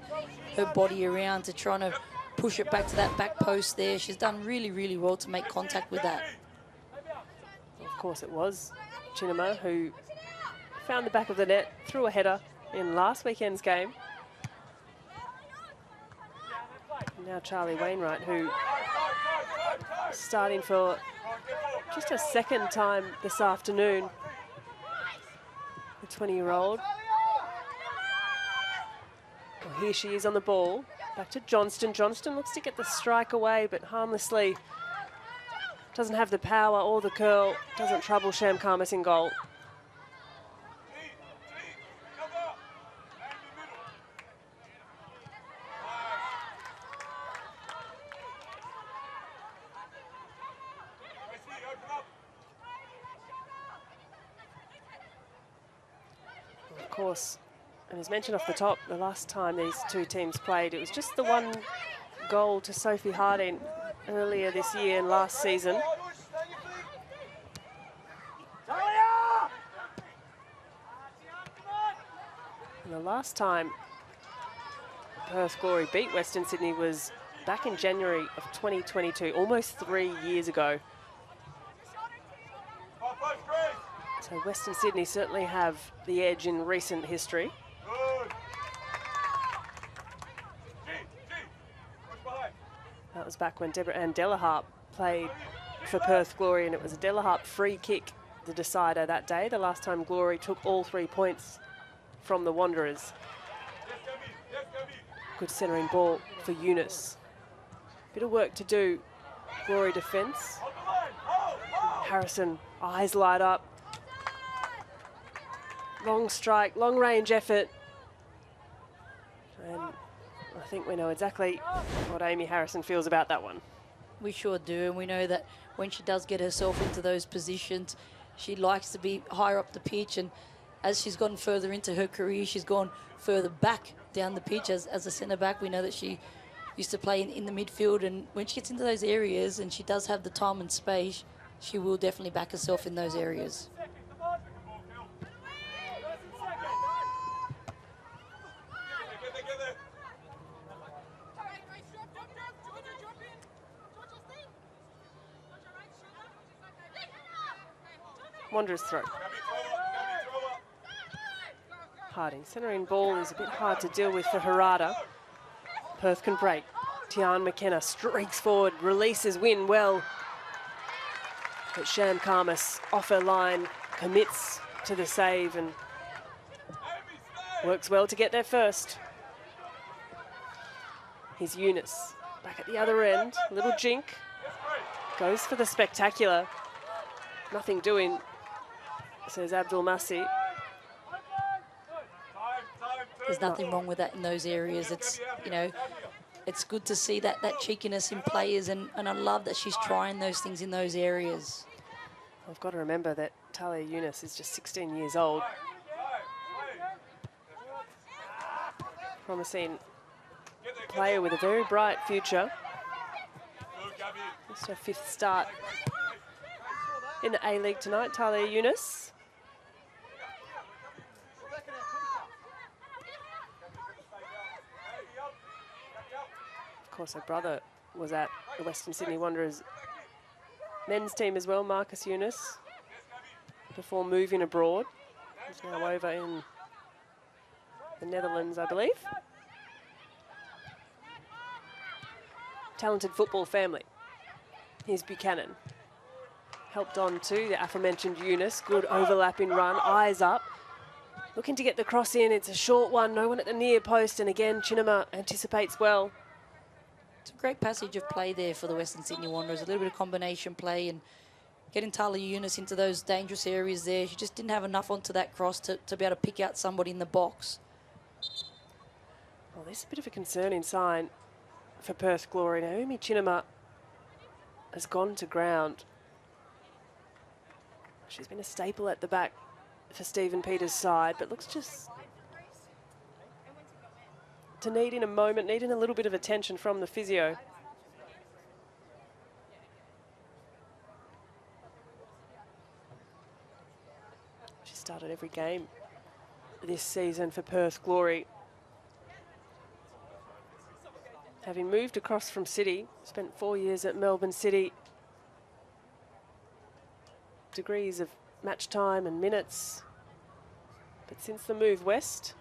her body around to trying to push it back to that back post there. She's done really, really well to make contact with that. Of course it was Chinema who found the back of the net, threw a header in last weekend's game. Now Charlie Wainwright, who is starting for just a second time this afternoon. The 20-year-old. Well, here she is on the ball. Back to Johnston. Johnston looks to get the strike away, but harmlessly doesn't have the power or the curl. Doesn't trouble Sham Karmas in goal. Of course, and as mentioned off the top, the last time these two teams played, it was just the one goal to Sophie Harding earlier this year and last season. And the last time Perth Glory beat Western Sydney was back in January of 2022, almost 3 years ago. So Western Sydney certainly have the edge in recent history. That was back when Deborah Ann Delaharp played for Perth Glory, and it was a Delaharp free kick, the decider that day, the last time Glory took all 3 points from the Wanderers. Good centering ball for Eunice. Bit of work to do, Glory defence. Harrison, eyes light up. Long strike, long range effort. And I think we know exactly what Amy Harrison feels about that one. We sure do, and we know that when she does get herself into those positions, she likes to be higher up the pitch, and as she's gone further into her career, she's gone further back down the pitch as a centre-back. We know that she used to play in the midfield, and when she gets into those areas and she does have the time and space, she will definitely back herself in those areas. Wanderers throw. Harding centering ball is a bit hard to deal with for Harada. Perth can break. Tian McKenna streaks forward, releases Win well. But Sham Karmas off her line, commits to the save and works well to get there first. Here's Eunice back at the other end, little jink. Goes for the spectacular. Nothing doing, says Abdul Masi. There's nothing wrong with that in those areas. It's, you know, it's good to see that cheekiness in players, and I love that she's trying those things in those areas. I've got to remember that Talia Eunice is just 16 years old. Promising player with a very bright future. It's her 5th start in the A-League tonight, Talia Eunice. Of course, her brother was at the Western Sydney Wanderers men's team as well, Marcus Eunice, before moving abroad. He's now over in the Netherlands, I believe. Talented football family. Here's Buchanan. Helped on to the aforementioned Eunice. Good overlapping run, eyes up. Looking to get the cross in. It's a short one, no one at the near post. And again, Chinema anticipates well. It's a great passage of play there for the Western Sydney Wanderers. A little bit of combination play and getting Talia Eunice into those dangerous areas there. She just didn't have enough onto that cross to be able to pick out somebody in the box. Well, this is a bit of a concerning sign for Perth Glory. Naomi Chinema has gone to ground. She's been a staple at the back for Stephen Peters' side, but looks just to needing a moment, needing a little bit of attention from the physio. She started every game this season for Perth Glory. Having moved across from City, spent 4 years at Melbourne City. Degrees of match time and minutes. But since the move west,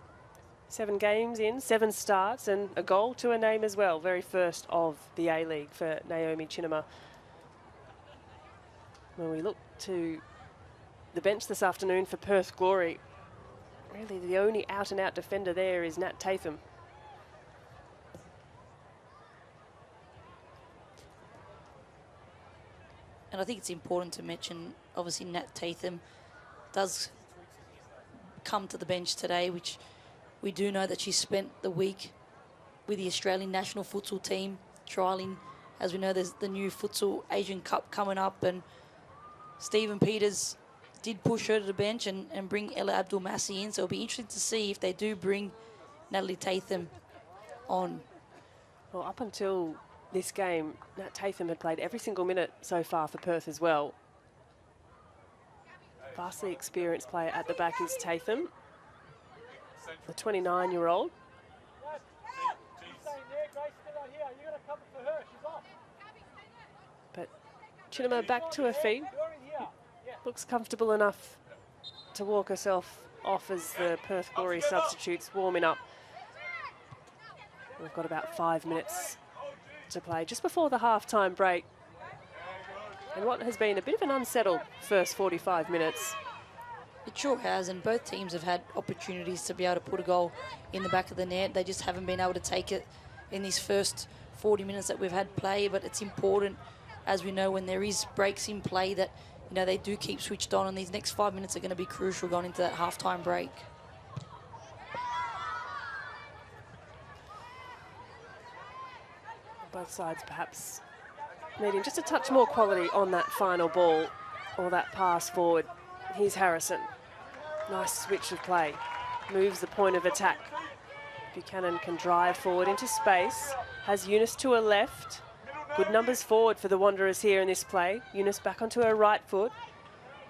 7 games in, 7 starts and a goal to a name as well. Very first of the A-League for Naomi Chinema. When we look to the bench this afternoon for Perth Glory, really the only out-and-out defender there is Nat Tatham. And I think it's important to mention, obviously, Nat Tatham does come to the bench today, which we do know that she spent the week with the Australian national futsal team trialling. As we know, there's the new Futsal Asian Cup coming up, and Stephen Peters did push her to the bench and bring Ella Abdul-Masih in. So it'll be interesting to see if they do bring Natalie Tatham on. Well, up until this game, Nat Tatham had played every single minute so far for Perth as well. Vastly experienced player at the back is Tatham, the 29-year-old. But Chinema back to her feet. Looks comfortable enough to walk herself off as the Perth Glory substitutes warming up. We've got about 5 minutes to play just before the half-time break. And what has been a bit of an unsettled first 45 minutes. It sure has, and both teams have had opportunities to be able to put a goal in the back of the net. They just haven't been able to take it in these first 40 minutes that we've had play, but it's important, as we know, when there is breaks in play, that they do keep switched on, and these next 5 minutes are going to be crucial going into that half-time break. Both sides perhaps needing just a touch more quality on that final ball or that pass forward. Here's Harrison. Nice switch of play. Moves the point of attack. Buchanan can drive forward into space. Has Eunice to her left. Good numbers forward for the Wanderers here in this play. Eunice back onto her right foot.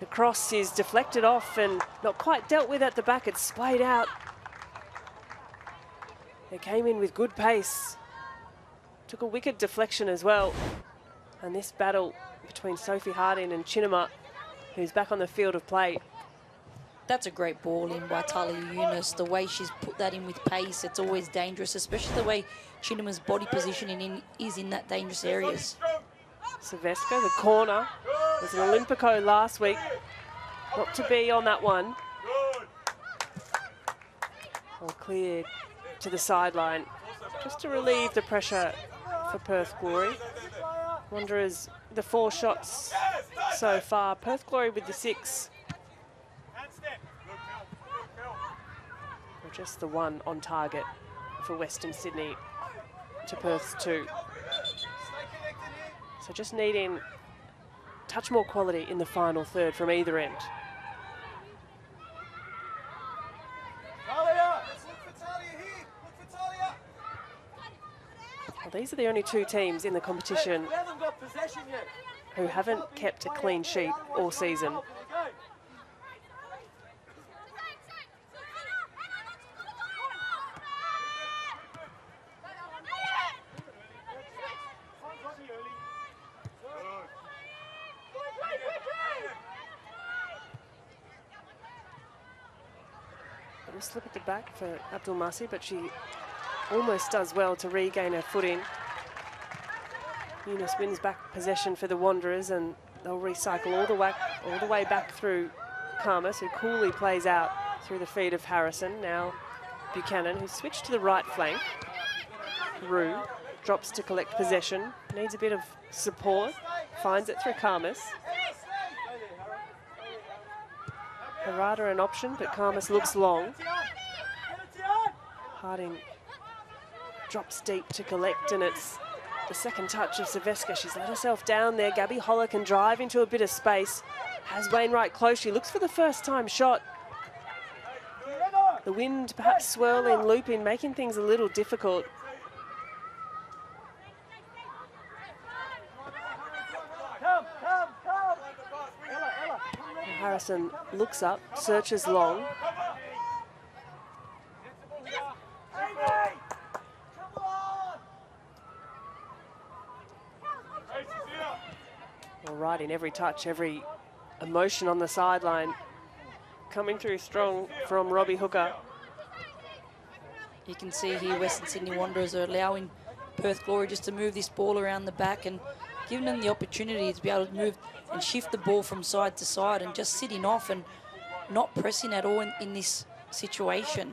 The cross is deflected off and not quite dealt with at the back. It's splayed out. They came in with good pace. Took a wicked deflection as well. And this battle between Sophie Harding and Chinema, who's back on the field of play. That's a great ball in by Talia Eunice. The way she's put that in with pace, it's always dangerous, especially the way Chinema's body positioning is in that dangerous areas. Silvesca, the corner. Was an Olympico last week. Not to be on that one. All cleared to the sideline, just to relieve the pressure for Perth Glory. Wanderers, the 4 shots so far. Perth Glory with the 6. Or just the 1 on target for Western Sydney to Perth's 2. So just needing a touch more quality in the final third from either end. Well, these are the only 2 teams in the competition who haven't kept a clean sheet all season. A slip at the back for Abdul-Masih, but she almost does well to regain her footing. Eunice wins back possession for the Wanderers, and they'll recycle all the way back through Karmas, who coolly plays out through the feet of Harrison. Now Buchanan, who switched to the right flank. Rue drops to collect possession, needs a bit of support, finds it through Karmas. Harada an option, but Karmas looks long. Harding drops deep to collect, and it's the second touch of Silvesca. She's let herself down there. Gabby Holler can drive into a bit of space. Has Wainwright close. She looks for the first time shot. The wind perhaps swirling, looping, making things a little difficult. Harrison looks up, searches long. right in every touch, every emotion on the sideline. Coming through strong from Robbie Hooker. You can see here Western Sydney Wanderers are allowing Perth Glory just to move this ball around the back and giving them the opportunity to be able to move and shift the ball from side to side and just sitting off and not pressing at all in this situation.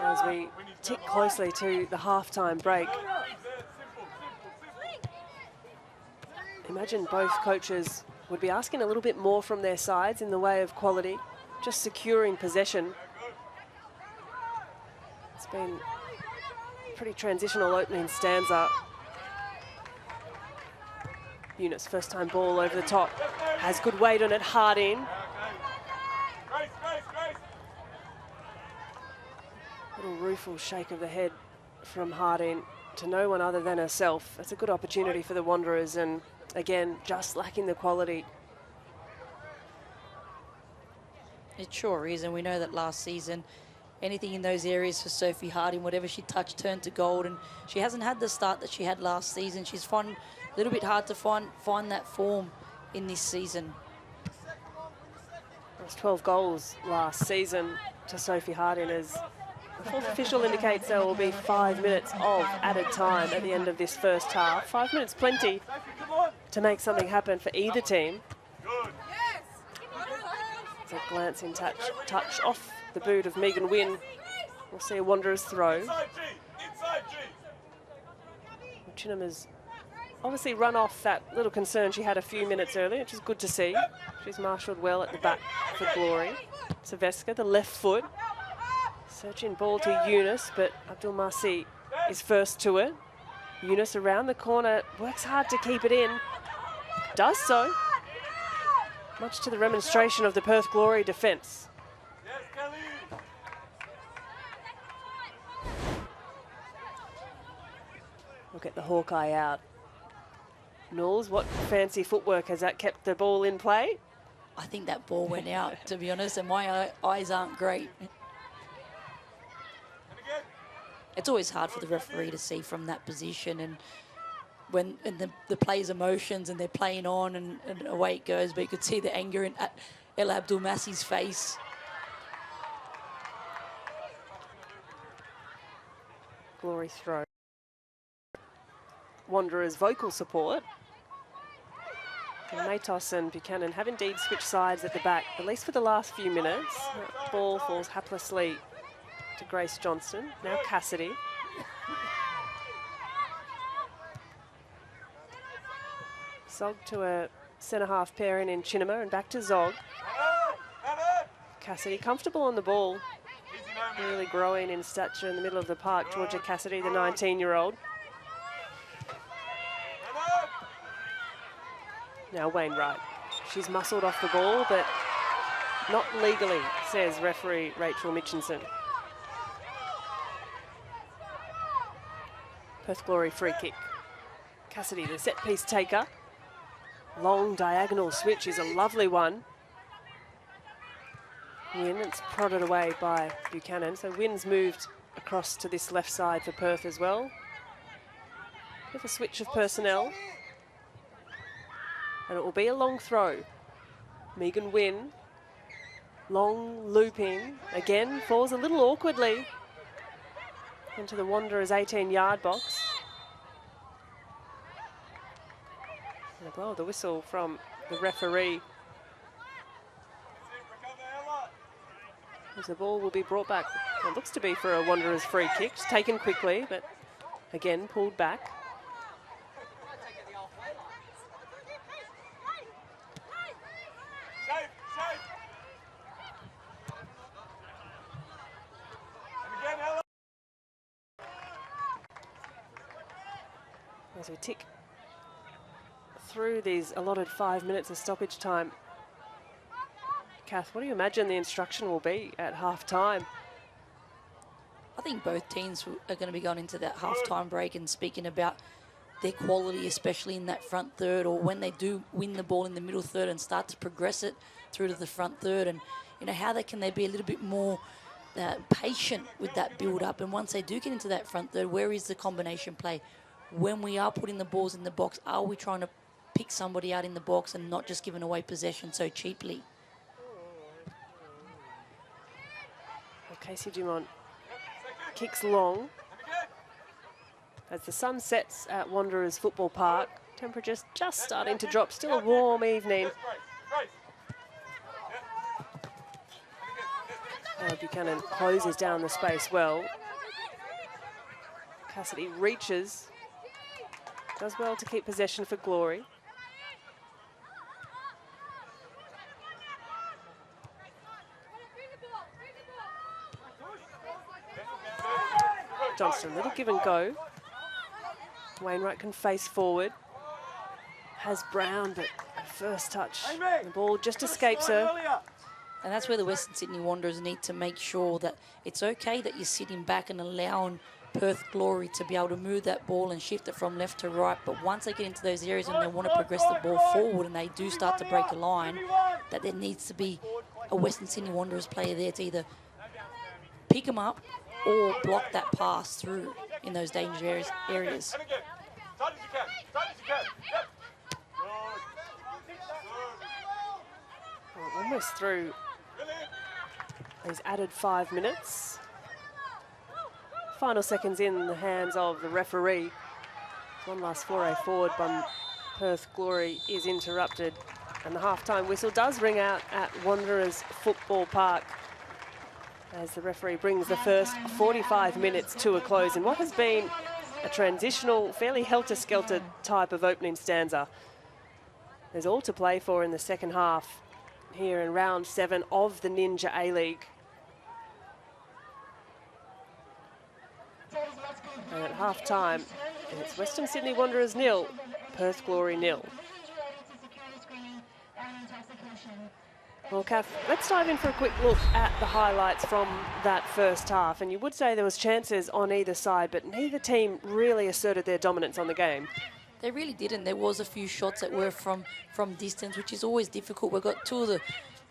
As we tick closely to the half-time break. Imagine both coaches would be asking a little bit more from their sides in the way of quality, just securing possession. It's been a pretty transitional opening stanza. Eunice, first-time ball over the top, has good weight on it, Harding. Little rueful shake of the head from Harding to no one other than herself. That's a good opportunity for the Wanderers, and again, just lacking the quality. It sure is, and we know that last season, anything in those areas for Sophie Harding, whatever she touched turned to gold, and she hasn't had the start that she had last season. She's found a little bit hard to find that form in this season. There was 12 goals last season to Sophie Harding, as the fourth official indicates there will be 5 minutes of added time at the end of this first half. 5 minutes plenty to make something happen for either team. It's a glancing touch off the boot of Megan Wynn. We'll see a Wanderers throw. Chinham has obviously run off that little concern she had a few minutes earlier, which is good to see. She's marshalled well at the back for Glory. Saveska, the left foot. Searching ball to Eunice, but Abdul Marsi is first to it. Eunice around the corner, works hard to keep it in. Does so, much to the remonstration of the Perth Glory defence. We'll get the Hawkeye out. Knowles, what fancy footwork has that kept the ball in play? I think that ball went out, to be honest, and my eyes aren't great. It's always hard for the referee to see from that position, and when the players' emotions and they're playing on and away it goes, but you could see the anger in El Abdul Masi's face. Glory throw. Wanderers vocal support. And Matos and Buchanan have indeed switched sides at the back, at least for the last few minutes. That ball falls haplessly to Grace Johnston. Now Cassidy. Zog to a centre-half pairing in Chinema and back to Zog. Cassidy comfortable on the ball. Really growing in stature in the middle of the park. Georgia Cassidy, the 19-year-old. Now Wainwright. She's muscled off the ball, but not legally, says referee Rachel Mitchinson. Perth Glory free kick. Cassidy, the set-piece taker. Long diagonal switch is a lovely one. Wynn, it's prodded away by Buchanan. So Wynn's moved across to this left side for Perth as well. Bit of a switch of personnel. And it will be a long throw. Megan Wynn, long looping, again falls a little awkwardly into the Wanderers' 18-yard box. And a blow of the whistle from the referee. As the ball will be brought back. It looks to be for a Wanderers free kick. It's taken quickly, but again pulled back. As we tick through these allotted 5 minutes of stoppage time. Kath, what do you imagine the instruction will be at half-time? I think both teams are going to be going into that half-time break and speaking about their quality, especially in that front third, or when they do win the ball in the middle third and start to progress it through to the front third, and how can they be a little bit more patient with that build-up. And once they do get into that front third, where is the combination play? When we are putting the balls in the box, are we trying to pick somebody out in the box and not just giving away possession so cheaply? Well, Casey Dumont kicks long. As the sun sets at Wanderers Football Park, temperatures just starting to drop. Still a warm evening. Buchanan closes down the space well. Cassidy reaches. Does well to keep possession for Glory. Johnston, a little give and go. Wainwright can face forward. Has Brown, but at first touch, the ball just escapes her. And that's where the Western Sydney Wanderers need to make sure that it's okay that you're sitting back and allowing Perth Glory to be able to move that ball and shift it from left to right. But once they get into those areas and they want to progress the ball forward and they do start to break a line, that there needs to be a Western Sydney Wanderers player there to either pick them up or block that pass through in those dangerous areas. Well, almost through these added 5 minutes. Final seconds in the hands of the referee. One last foray forward by Perth Glory is interrupted. And the halftime whistle does ring out at Wanderers Football Park as the referee brings the first 45 minutes to a close in what has been a transitional, fairly helter-skelter type of opening stanza. There's all to play for in the second half here in round 7 of the Ninja A-League. And at half-time, it's Western Sydney Wanderers 0, Perth Glory 0. Well, Kath, let's dive in for a quick look at the highlights from that first half. And you would say there was chances on either side, but neither team really asserted their dominance on the game. They really didn't. There was a few shots that were from distance, which is always difficult. We've got two of the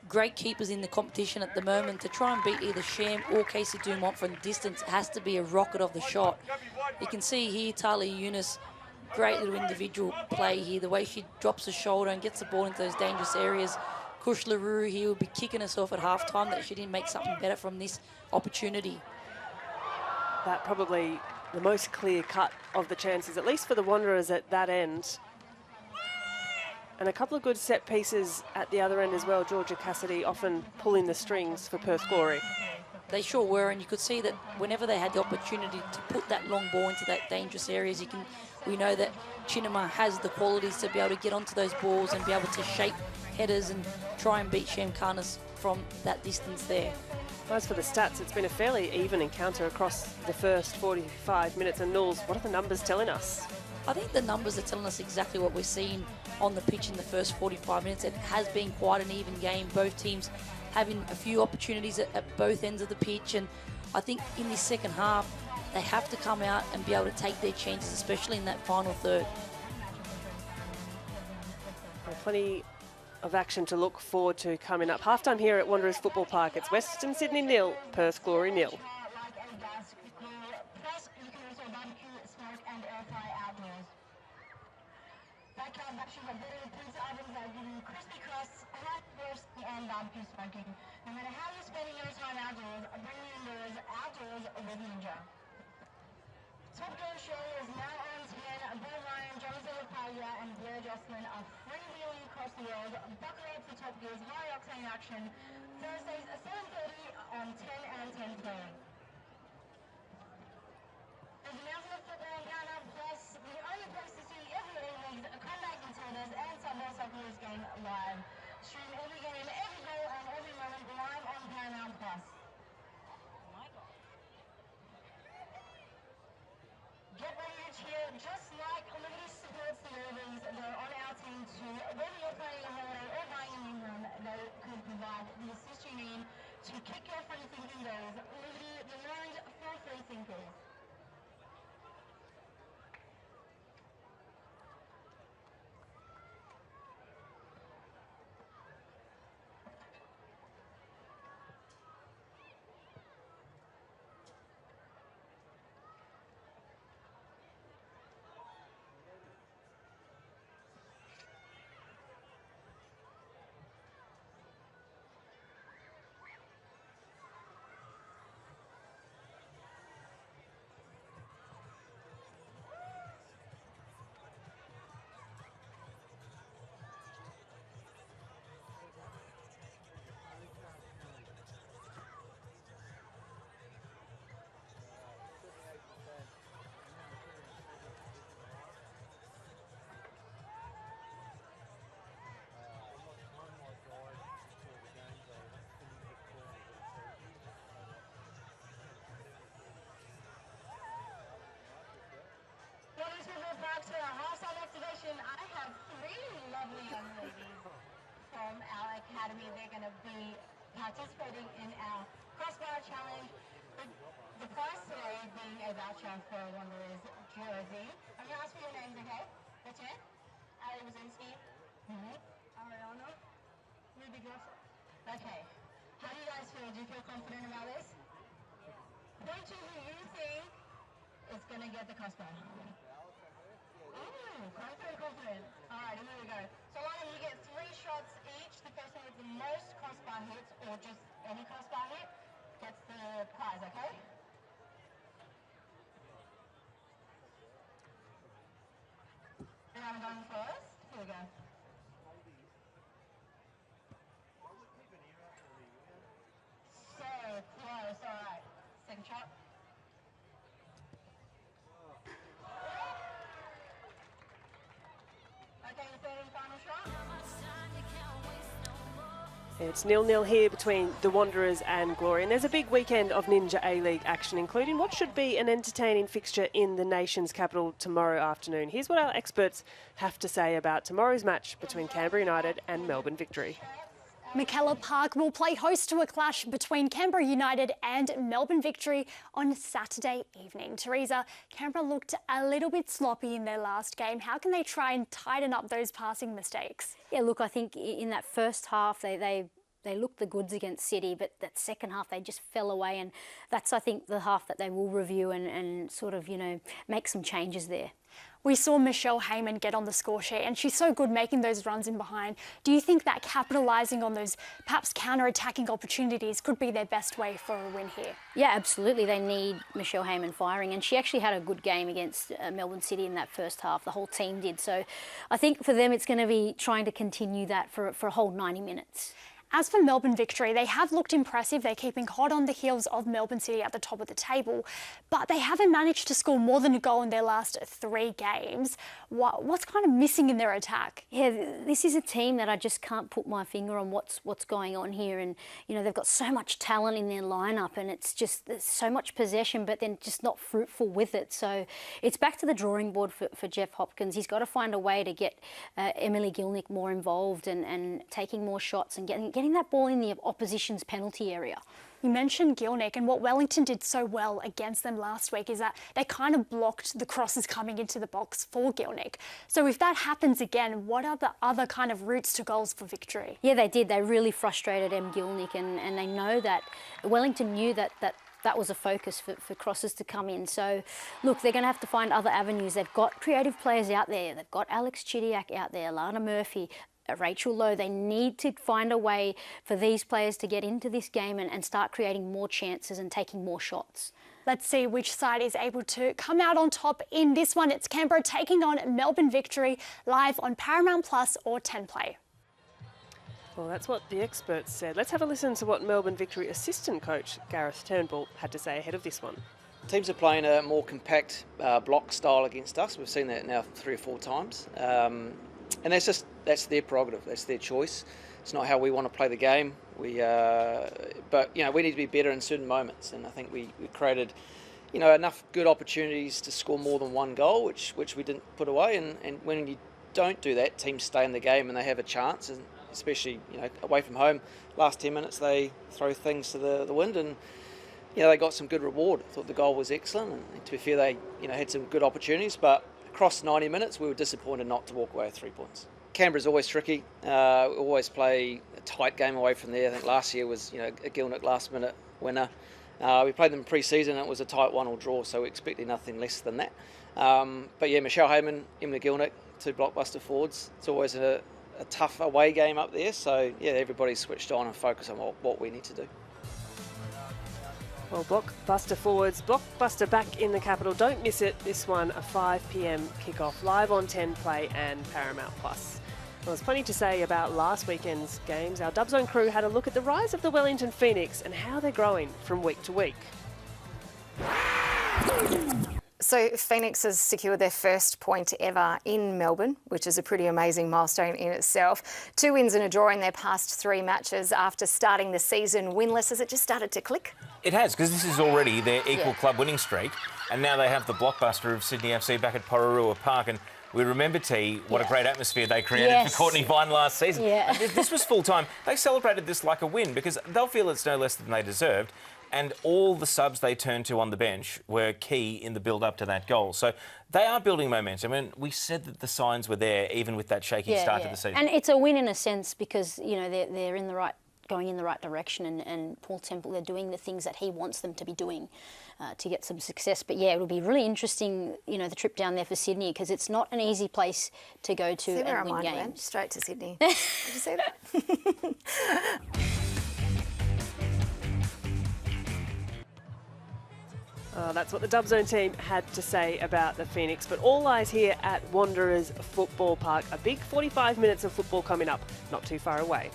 great keepers in the competition at the moment. To try and beat either Sham or Casey Dumont from distance, it has to be a rocket of the shot. You can see here Talia Yunus, great little individual play here. The way she drops the shoulder and gets the ball into those dangerous areas. Kush LaRue here will be kicking herself at halftime that she didn't make something better from this opportunity. That probably the most clear cut of the chances, at least for the Wanderers at that end. And a couple of good set pieces at the other end as well. Georgia Cassidy often pulling the strings for Perth Glory. They sure were, and you could see that whenever they had the opportunity to put that long ball into that dangerous areas, we know that Chinema has the qualities to be able to get onto those balls and be able to shape headers and try and beat Shamkarnas from that distance there. As for the stats, it's been a fairly even encounter across the first 45 minutes. And Knowles, what are the numbers telling us? I think the numbers are telling us exactly what we're seeing on the pitch in the first 45 minutes. It has been quite an even game. Both teams having a few opportunities at both ends of the pitch. And I think in this second half, they have to come out and be able to take their chances, especially in that final third. Well, plenty of action to look forward to coming up. Halftime here at Wanderers Football Park. It's Western Sydney 0, Perth Glory 0. No matter how you're spending your time outdoors, bring indoors, outdoors with Ninja. Top Gear Show is now on 10. Bill Ryan, Jonathan Lapalia, and Blair Jocelyn are freewheeling across the world. Buckle up for Top Gear's high-octane action. Thursdays at 7:30 on 10 and 10 p.m. As a mountain of football on Paramount Plus, the only place to see every A-League, Comeback Matildas, and Sunday Socceroos game live. Stream every game, every goal, and every moment live on Paramount Plus. Get ready to cheer just like Liberty supports the Rovers. They're on our team too. Whether you're planning a holiday or buying a new home, they could provide the assist you need to kick off when you're thinking goals. Liberty lovely young ladies from our academy. They're going to be participating in our crossbar challenge. The prize today being a voucher for a Wanderers jersey. I'm going to ask for your names, okay? That's it. Ali Wazinski. Ariana. Ruby Gossip. Okay. How do you guys feel? Do you feel confident about this? Point to who you think is going to get the crossbar. Quite very confident. Alright, here we go. So Lana, you get 3 shots each. The person with the most crossbar hits, or just any crossbar hit, gets the prize, okay? And I'm going first. Here we go. So close. Alright. Second shot. Okay, the third and final shot. It's 0-0 here between the Wanderers and Glory, and there's a big weekend of Ninja A-League action, including what should be an entertaining fixture in the nation's capital tomorrow afternoon. Here's what our experts have to say about tomorrow's match between Canberra United and Melbourne Victory. McKellar Park will play host to a clash between Canberra United and Melbourne Victory on Saturday evening. Teresa, Canberra looked a little bit sloppy in their last game. How can they try and tighten up those passing mistakes? Yeah, look, I think in that first half they looked the goods against City, but that second half they just fell away, and that's, I think, the half that they will review and sort of, make some changes there. We saw Michelle Heyman get on the score sheet, and she's so good making those runs in behind. Do you think that capitalising on those perhaps counter-attacking opportunities could be their best way for a win here? Yeah, absolutely. They need Michelle Heyman firing, and she actually had a good game against Melbourne City in that first half. The whole team did. So I think for them it's going to be trying to continue that for a whole 90 minutes. As for Melbourne Victory, they have looked impressive. They're keeping hot on the heels of Melbourne City at the top of the table, but they haven't managed to score more than a goal in their last 3 games. What's kind of missing in their attack? Yeah, this is a team that I just can't put my finger on what's going on here. And, they've got so much talent in their lineup, and it's just there's so much possession, but then just not fruitful with it. So it's back to the drawing board for Jeff Hopkins. He's got to find a way to get Emily Gilnick more involved and taking more shots and getting that ball in the opposition's penalty area. You mentioned Gilnick, and what Wellington did so well against them last week is that they kind of blocked the crosses coming into the box for Gilnick. So if that happens again, what are the other kind of routes to goals for Victory? Yeah, they did. They really frustrated Gilnick, and they know that Wellington knew that was a focus for crosses to come in. So, look, they're going to have to find other avenues. They've got creative players out there. They've got Alex Chidiac out there, Lana Murphy, Rachel Lowe. They need to find a way for these players to get into this game and start creating more chances and taking more shots. Let's see which side is able to come out on top in this one. It's Canberra taking on Melbourne Victory, live on Paramount Plus or 10 Play. Well, that's what the experts said. Let's have a listen to what Melbourne Victory assistant coach Gareth Turnbull had to say ahead of this one. Teams are playing a more compact block style against us. We've seen that now 3 or 4 times. And that's their prerogative, that's their choice. It's not how we want to play the game. But we need to be better in certain moments, and I think we created enough good opportunities to score more than 1 goal, which we didn't put away. And when you don't do that, teams stay in the game and they have a chance, and especially away from home. Last 10 minutes they throw things to the wind, and they got some good reward. I thought the goal was excellent, and to be fair, they had some good opportunities, but across 90 minutes, we were disappointed not to walk away with 3 points. Canberra's always tricky. We always play a tight game away from there. I think last year was a Gilnick last-minute winner. We played them pre-season, and it was a tight 1-1 draw, so we expected nothing less than that. But yeah, Michelle Heyman, Emily Gilnick, 2 blockbuster forwards. It's always a tough away game up there, so yeah, everybody's switched on and focused on what we need to do. Well, blockbuster forwards, blockbuster back in the capital. Don't miss it. This one, a 5 p.m. kickoff, live on 10 Play and Paramount Plus. Well, there's plenty to say about last weekend's games. Our Dubzone crew had a look at the rise of the Wellington Phoenix and how they're growing from week to week. So Phoenix has secured their first point ever in Melbourne, which is a pretty amazing milestone in itself. 2 wins and a draw in their past 3 matches after starting the season winless. Has it just started to click? It has, because this is already their equal club winning streak, and now they have the blockbuster of Sydney FC back at Pororua Park. And we remember, T, what a Yeah. great atmosphere they created Yes. for Courtney Vine last season. Yeah. This was full time. They celebrated this like a win because they'll feel it's no less than they deserved. And all the subs they turned to on the bench were key in the build-up to that goal. So they are building momentum. And we said that the signs were there, even with that shaky start to the season. And it's a win in a sense because, you know, they're in the right, going in the right direction, and Paul Temple, they're doing the things that he wants them to be doing to get some success. But yeah, it'll be really interesting, you know, the trip down there for Sydney, because it's not an easy place to go to See where and our win mind went? games. Straight to Sydney. Did you see that? That's what the Dub Zone team had to say about the Phoenix. But all eyes here at Wanderers Football Park. A big 45 minutes of football coming up, not too far away.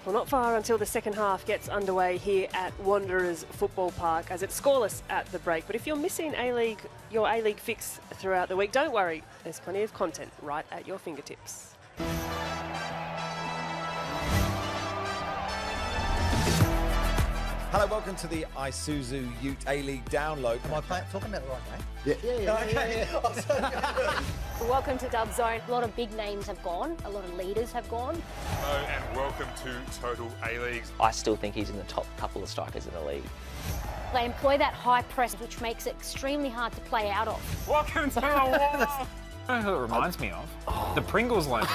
Well, not far until the second half gets underway here at Wanderers Football Park, as it's scoreless at the break. But if you're missing your A-League fix throughout the week, don't worry. There's plenty of content right at your fingertips. Hello, welcome to the Isuzu Ute A-League download. Am I talking about the right way? Yeah. Welcome to Dub Zone. A lot of big names have gone. A lot of leaders have gone. Hello and welcome to Total A-Leagues. I still think he's in the top couple of strikers in the league. They employ that high press, which makes it extremely hard to play out of. Welcome to the wall. You know who it reminds me of? The Pringles logo.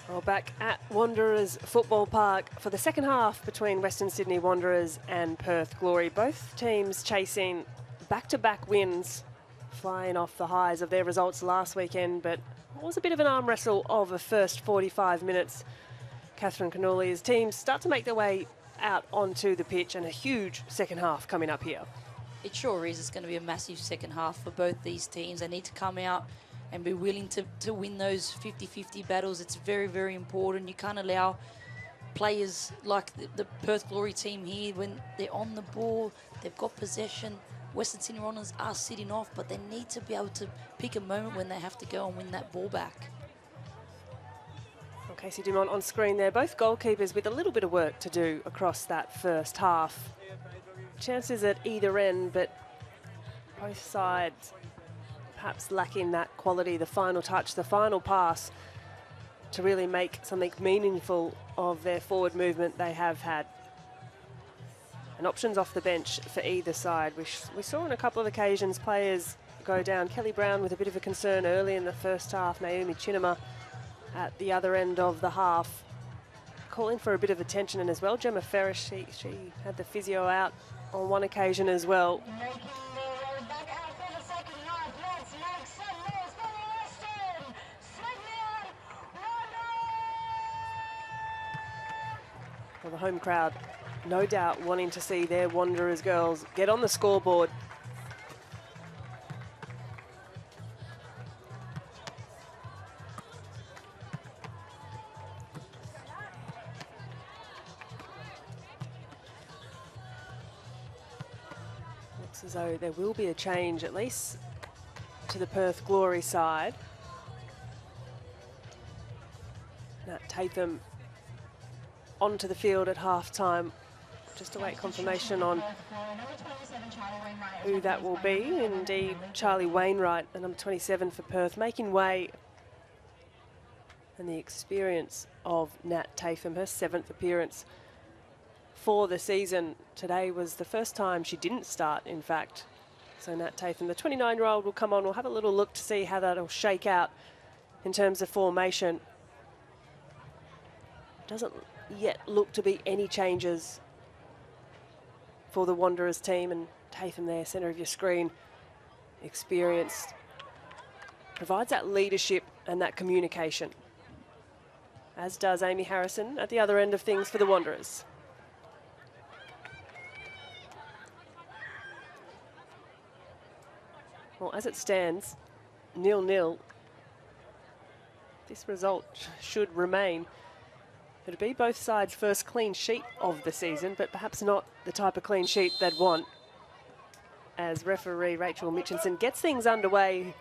Well, back at Wanderers Football Park for the second half between Western Sydney Wanderers and Perth Glory. Both teams chasing back-to-back wins flying off the highs of their results last weekend, but it was a bit of an arm wrestle of the first 45 minutes. Catherine Cannulli's teams start to make their way out onto the pitch, and a huge second half coming up here. It sure is. It's going to be a massive second half for both these teams. They need to come out and be willing to win those 50-50 battles. It's very, very important. You can't allow players like the Perth Glory team here, when they're on the ball, they've got possession. Western Sydney Rollins are sitting off, but they need to be able to pick a moment when they have to go and win that ball back. Well, Casey Dumont on screen there, both goalkeepers with a little bit of work to do across that first half. Chances at either end, but both sides perhaps lacking that quality, the final touch, the final pass to really make something meaningful of their forward movement they have had. And options off the bench for either side. We saw on a couple of occasions players go down. Kelly Brown with a bit of a concern early in the first half. Naomi Chinema at the other end of the half, calling for a bit of attention. And as well, Gemma Ferris, she had the physio out on one occasion as well. Well, the home crowd, no doubt, wanting to see their Wanderers girls get on the scoreboard. Looks as though there will be a change, at least to the Perth Glory side. Nat Tatham onto the field at half-time, just to wait confirmation on who that will be. Indeed, Charlie Wainwright, the number 27 for Perth, making way. And the experience of Nat Tatham, her 7th appearance for the season. Today was the first time she didn't start, in fact. So Nat Tatham, the 29-year-old, will come on. We'll have a little look to see how that'll shake out in terms of formation. Doesn't yet look to be any changes for the Wanderers team, and Tatham there, centre of your screen, experienced, provides that leadership and that communication, as does Amy Harrison at the other end of things for the Wanderers. Well, as it stands, 0-0. This result should remain. It'll be both sides' first clean sheet of the season, but perhaps not the type of clean sheet they'd want, as referee Rachel Mitchinson gets things underway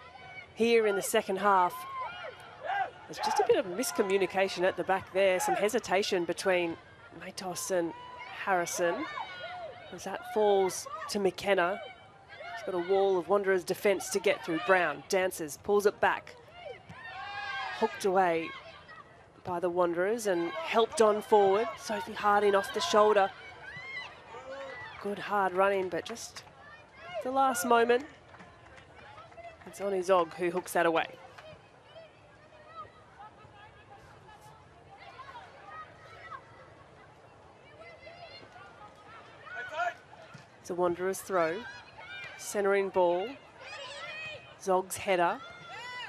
here in the second half. There's just a bit of miscommunication at the back there, some hesitation between Matos and Harrison, as that falls to McKenna. She's got a wall of Wanderers defence to get through. Brown dances, pulls it back, hooked away by the Wanderers and helped on forward. Sophie Harding off the shoulder. Good hard running, but just the last moment. It's Oni Zog who hooks that away. It's a Wanderers throw. Centering ball. Zog's header.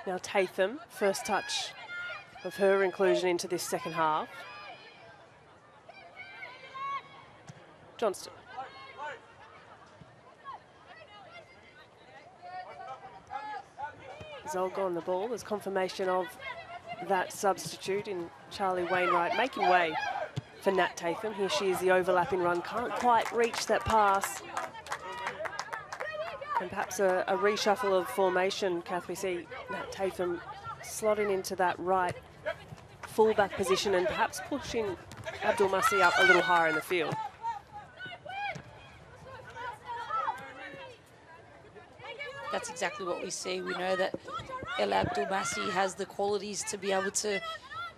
Now Tatham, first touch of her inclusion into this second half. Johnston. Zog on the ball. There's confirmation of that substitute in Charlie Wainwright, making way for Nat Tatham. Here she is, the overlapping run. Can't quite reach that pass. And perhaps a reshuffle of formation, Kath. We see Nat Tatham slotting into that right fullback position and perhaps pushing Abdul Masi up a little higher in the field. That's exactly what we see. We know that El Abdul Masi has the qualities to be able to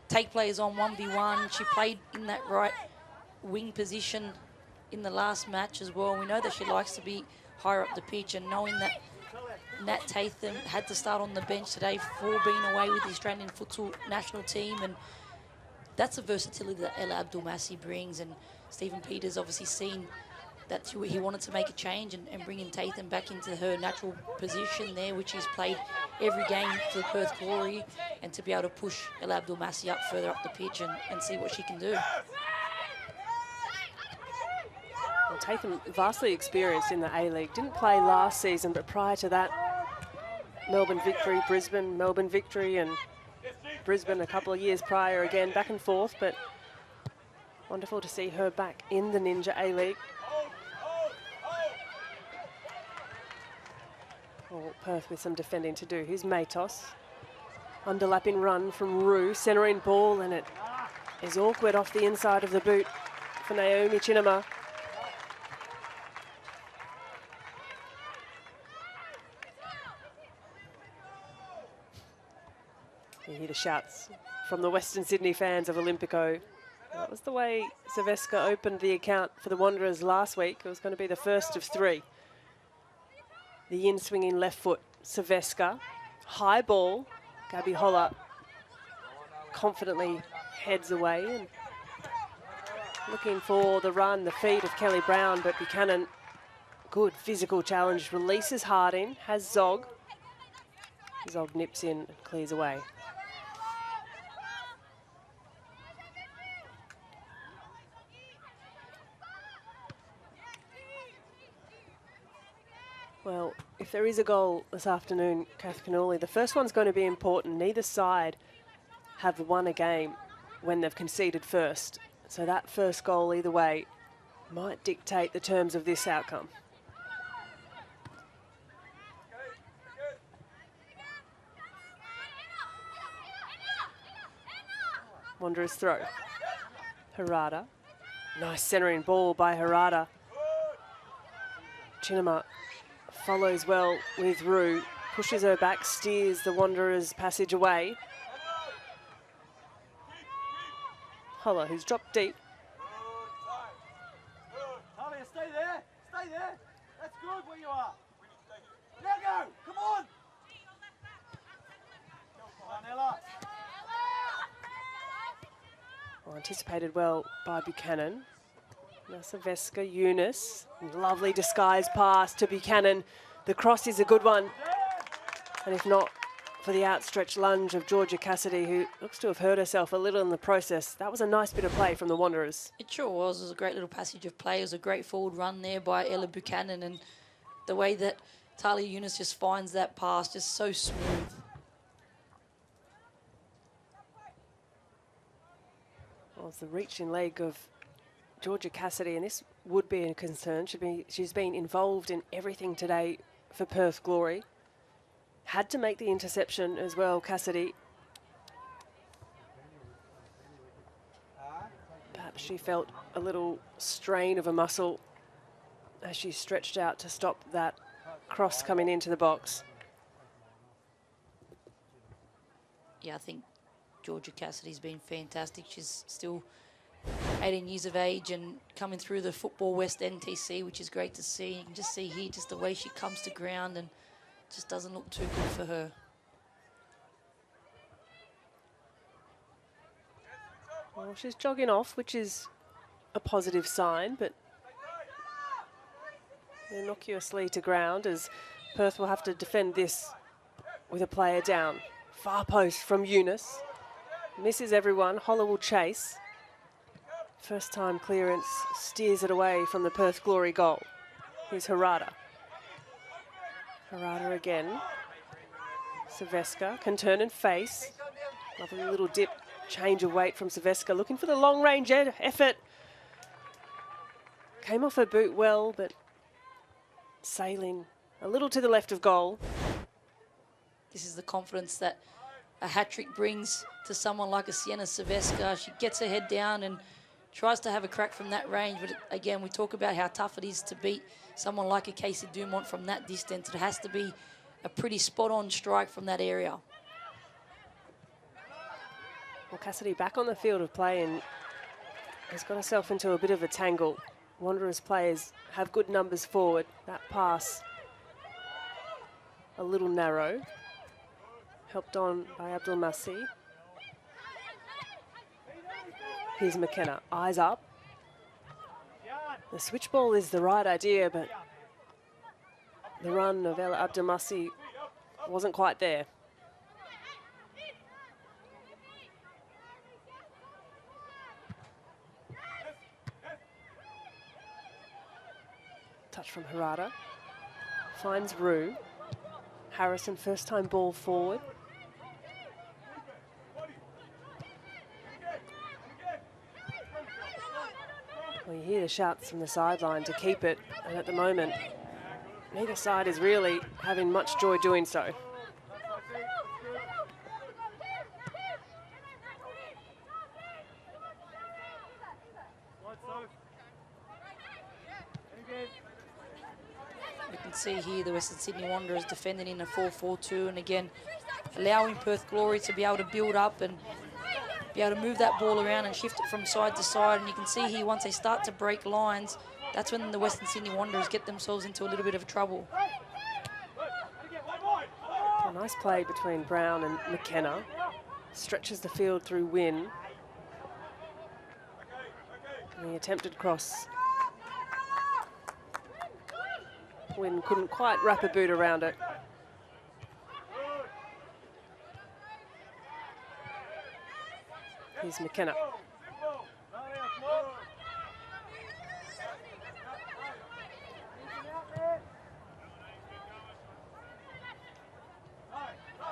take players on 1v1. She played in that right wing position in the last match as well. We know that she likes to be higher up the pitch, and knowing that Nat Tatham had to start on the bench today for being away with the Australian futsal national team, and that's the versatility that El Abdul Masi brings. And Stephen Peters obviously seen that he wanted to make a change and bring in Tatham back into her natural position there, which he's played every game for the Perth Glory, and to be able to push El Abdul Massi up further up the pitch and see what she can do. Well, Tatham vastly experienced in the A-League. Didn't play last season, but prior to that, Melbourne victory, Brisbane, Melbourne victory, and Brisbane a couple of years prior again, back and forth, but wonderful to see her back in the Ninja A-League. Oh, Perth with some defending to do. Here's Matos. Underlapping run from Rue, centering ball, and it is awkward off the inside of the boot for Naomi Chinema. You hear the shouts from the Western Sydney fans of Olympico. That was the way Saveska opened the account for the Wanderers last week. It was going to be the first of 3. The in-swinging left foot, Saveska. High ball, Gabby Holler confidently heads away. And looking for the run, the feet of Kelly Brown, but Buchanan, good physical challenge, releases Harding, has Zog. Zog nips in and clears away. Well, if there is a goal this afternoon, Kath Cannuli, the first one's going to be important. Neither side have won a game when they've conceded first. So that first goal, either way, might dictate the terms of this outcome. Wanderers throw. Harada. Nice centering ball by Harada. Chinema follows well with Rue, pushes her back, steers the Wanderers' passage away. Holler, who's dropped deep. Talia, stay there. Stay there. That's good where you are. Now go. Come on. Come on, Ella. Well, anticipated well by Buchanan. Now Saveska, Eunice, lovely disguise pass to Buchanan. The cross is a good one. And if not for the outstretched lunge of Georgia Cassidy, who looks to have hurt herself a little in the process, that was a nice bit of play from the Wanderers. It sure was. It was a great little passage of play. It was a great forward run there by Ella Buchanan, and the way that Talia Eunice just finds that pass, just so smooth. Well, it's the reaching leg of Georgia Cassidy, and this would be a concern. She's been involved in everything today for Perth Glory. Had to make the interception as well, Cassidy. Perhaps she felt a little strain of a muscle as she stretched out to stop that cross coming into the box. Yeah, I think Georgia Cassidy's been fantastic. She's still 18 years of age and coming through the Football West NTC, which is great to see. You can just see here just the way she comes to ground and just doesn't look too good for her. Well, she's jogging off, which is a positive sign, but innocuously to ground as Perth will have to defend this with a player down. Far post from Eunice. Misses everyone. Holler will chase. First time clearance, steers it away from the Perth Glory goal. Here's Harada. Harada again. Saveska can turn and face. Lovely little dip, change of weight from Saveska, looking for the long range effort. Came off her boot well, but sailing a little to the left of goal. This is the confidence that a hat-trick brings to someone like a Sienna Saveska. She gets her head down and tries to have a crack from that range, but again, we talk about how tough it is to beat someone like a Casey Dumont from that distance. It has to be a pretty spot-on strike from that area. Well, Cassidy back on the field of play and has got herself into a bit of a tangle. Wanderers players have good numbers forward. That pass a little narrow. Helped on by Abdul Massi. Here's McKenna, eyes up. The switch ball is the right idea, but the run of El Abdelmassi wasn't quite there. Touch from Harada. Finds Rue. Harrison, first time ball forward. Well, you hear the shouts from the sideline to keep it, and at the moment, neither side is really having much joy doing so. You can see here the Western Sydney Wanderers defending in a 4-4-2, and again allowing Perth Glory to be able to build up and be able to move that ball around and shift it from side to side. And you can see here once they start to break lines, that's when the Western Sydney Wanderers get themselves into a little bit of trouble. A nice play between Brown and McKenna. Stretches the field through Wynn. And the attempted cross. Wynn couldn't quite wrap a boot around it. Here's McKenna.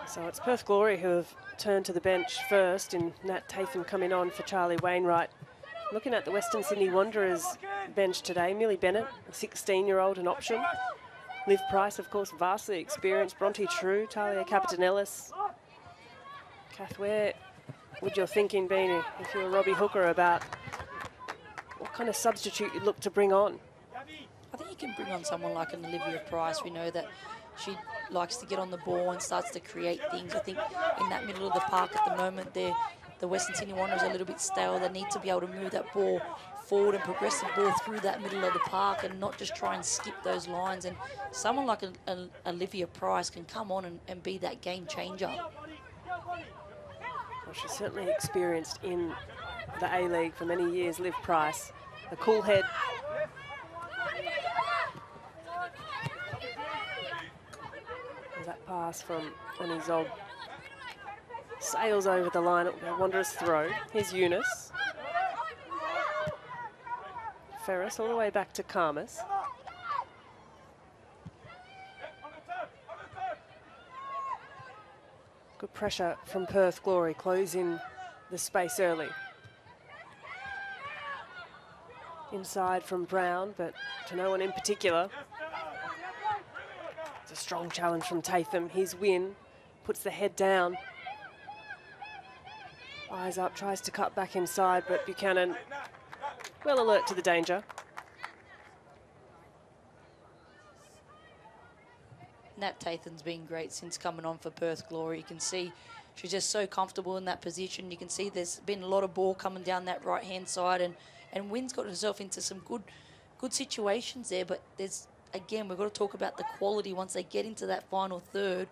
So it's Perth Glory who have turned to the bench first, in Nat Tatham coming on for Charlie Wainwright. Looking at the Western Sydney Wanderers bench today, Millie Bennett, a 16-year-old, an option. Liv Price, of course, vastly experienced. Bronte True, Talia Capitanellis. Kath, where would your thinking be if you were Robbie Hooker about what kind of substitute you'd look to bring on? I think you can bring on someone like an Olivia Price. We know that she likes to get on the ball and starts to create things. I think in that middle of the park at the moment, the Western Sydney Wanderers are a little bit stale. They need to be able to move that ball forward and progress the ball through that middle of the park and not just try and skip those lines. And someone like an Olivia Price can come on and be that game changer. Well, she's certainly experienced in the A-League for many years, Liv Price. A cool head. There's that pass from Annie Zog. Sails over the line, it'll be a Wanderers throw. Here's Eunice. Ferris all the way back to Karmas. Good pressure from Perth Glory, closing the space early. Inside from Brown, but to no one in particular. It's a strong challenge from Tatham. Here's Wynn, puts the head down. Eyes up, tries to cut back inside, but Buchanan well alert to the danger. Nat Tathan's been great since coming on for Perth Glory. You can see she's just so comfortable in that position. You can see there's been a lot of ball coming down that right-hand side, and Wynn's got herself into some good situations there, but there's, again, we've got to talk about the quality once they get into that final third.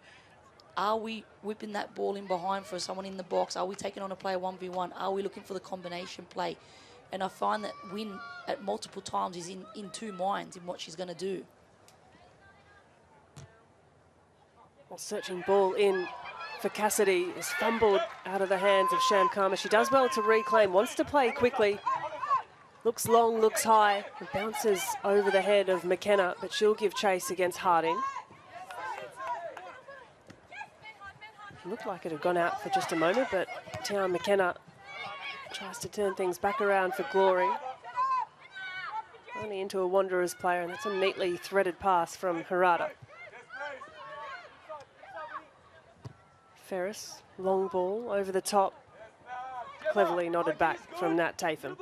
Are we whipping that ball in behind for someone in the box? Are we taking on a player 1v1? Are we looking for the combination play? And I find that Wynn at multiple times is in two minds in what she's going to do. Well, searching ball in for Cassidy is fumbled out of the hands of Sham Karma. She does well to reclaim, wants to play quickly. Looks long, looks high, and bounces over the head of McKenna, but she'll give chase against Harding. Looked like it had gone out for just a moment, but Tiana McKenna tries to turn things back around for Glory. Only into a Wanderers player, and that's a neatly threaded pass from Harada. Ferris, long ball over the top. Cleverly nodded back from Nat Tatham.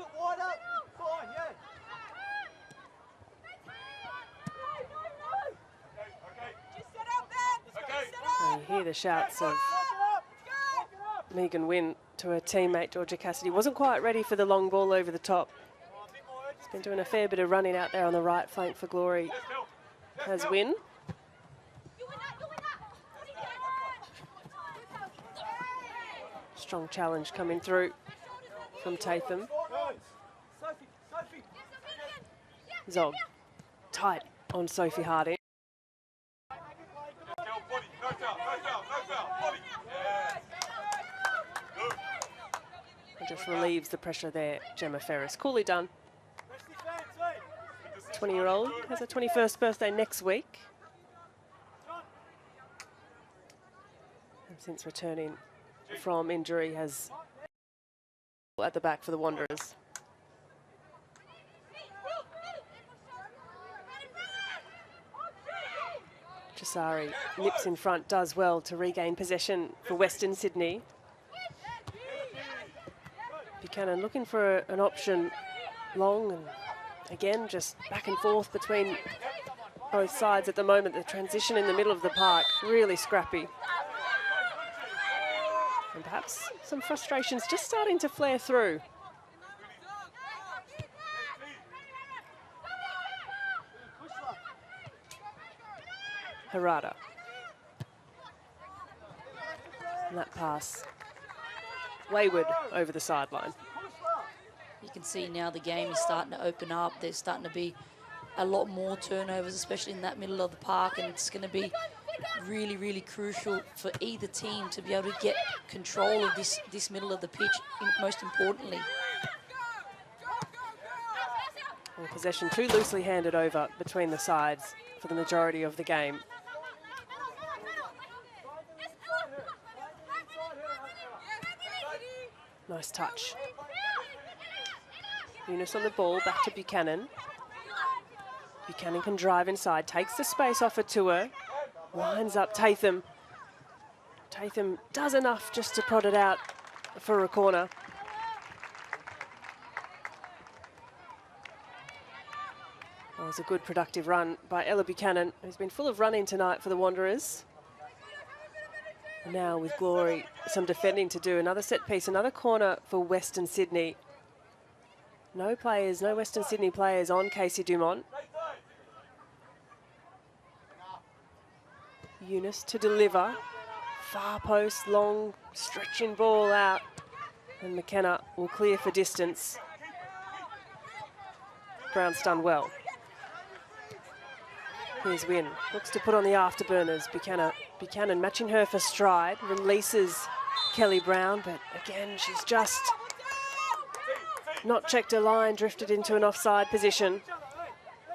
And you hear the shouts of Megan Wynn to her teammate Georgia Cassidy. Wasn't quite ready for the long ball over the top. She's been doing a fair bit of running out there on the right flank for Glory. Has Wynn. Strong challenge coming through from Tatham. Zog tight on Sophie Harding. And just relieves the pressure there, Gemma Ferris. Coolly done. 20-year-old has her 21st birthday next week. And since returning from injury has at the back for the Wanderers. Chisari nips in front, does well to regain possession for Western Sydney. Buchanan looking for an option long, and again just back and forth between both sides at the moment. The transition in the middle of the park, really scrappy. And perhaps some frustrations just starting to flare through. Harada. And that pass wayward over the sideline. You can see now the game is starting to open up. There's starting to be a lot more turnovers, especially in that middle of the park, and it's going to be really, really crucial for either team to be able to get control of this middle of the pitch, most importantly. Well, possession too loosely handed over between the sides for the majority of the game. Nice touch. Eunice on the ball, back to Buchanan. Buchanan can drive inside, takes the space offered to her, lines up Tatham. Tatham does enough just to prod it out for a corner. That was a good productive run by Ella Buchanan, who's been full of running tonight for the Wanderers. Now with Glory, some defending to do. Another set piece, another corner for Western Sydney. No players, no Western Sydney players on Casey Dumont. Eunice to deliver. Far post, long, stretching ball out. And McKenna will clear for distance. Brown's done well. Here's Wynn, looks to put on the afterburners. Buchanan matching her for stride, releases Kelly Brown, but again, she's just not checked her line, drifted into an offside position.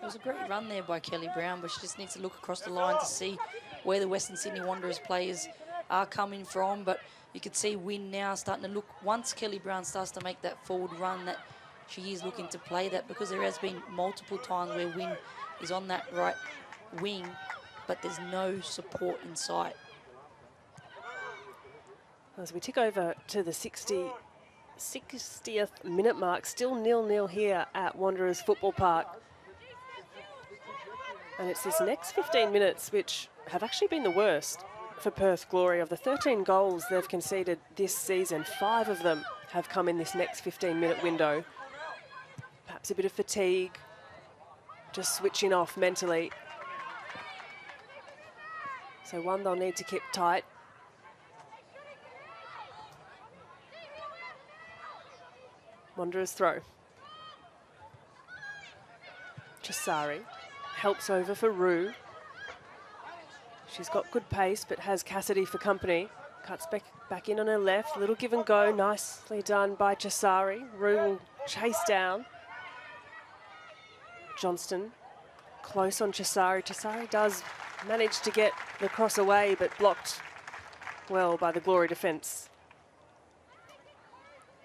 It was a great run there by Kelly Brown, but she just needs to look across the line to see where the Western Sydney Wanderers players are coming from. But you could see Wynn now starting to look, once Kelly Brown starts to make that forward run, that she is looking to play that, because there has been multiple times where Wynn is on that right wing, but there's no support in sight. As we tick over to the 60th minute mark, still 0-0 here at Wanderers Football Park. And it's this next 15 minutes which have actually been the worst for Perth Glory. Of the 13 goals they've conceded this season, 5 of them have come in this next 15-minute window. Perhaps a bit of fatigue, just switching off mentally. So one they'll need to keep tight. Wanderers throw. Chisari helps over for Rue. She's got good pace, but has Cassidy for company. Cuts back in on her left. Little give and go. Nicely done by Chisari. Rue will chase down. Johnston close on Chisari. Chisari does manage to get the cross away, but blocked well by the Glory defence.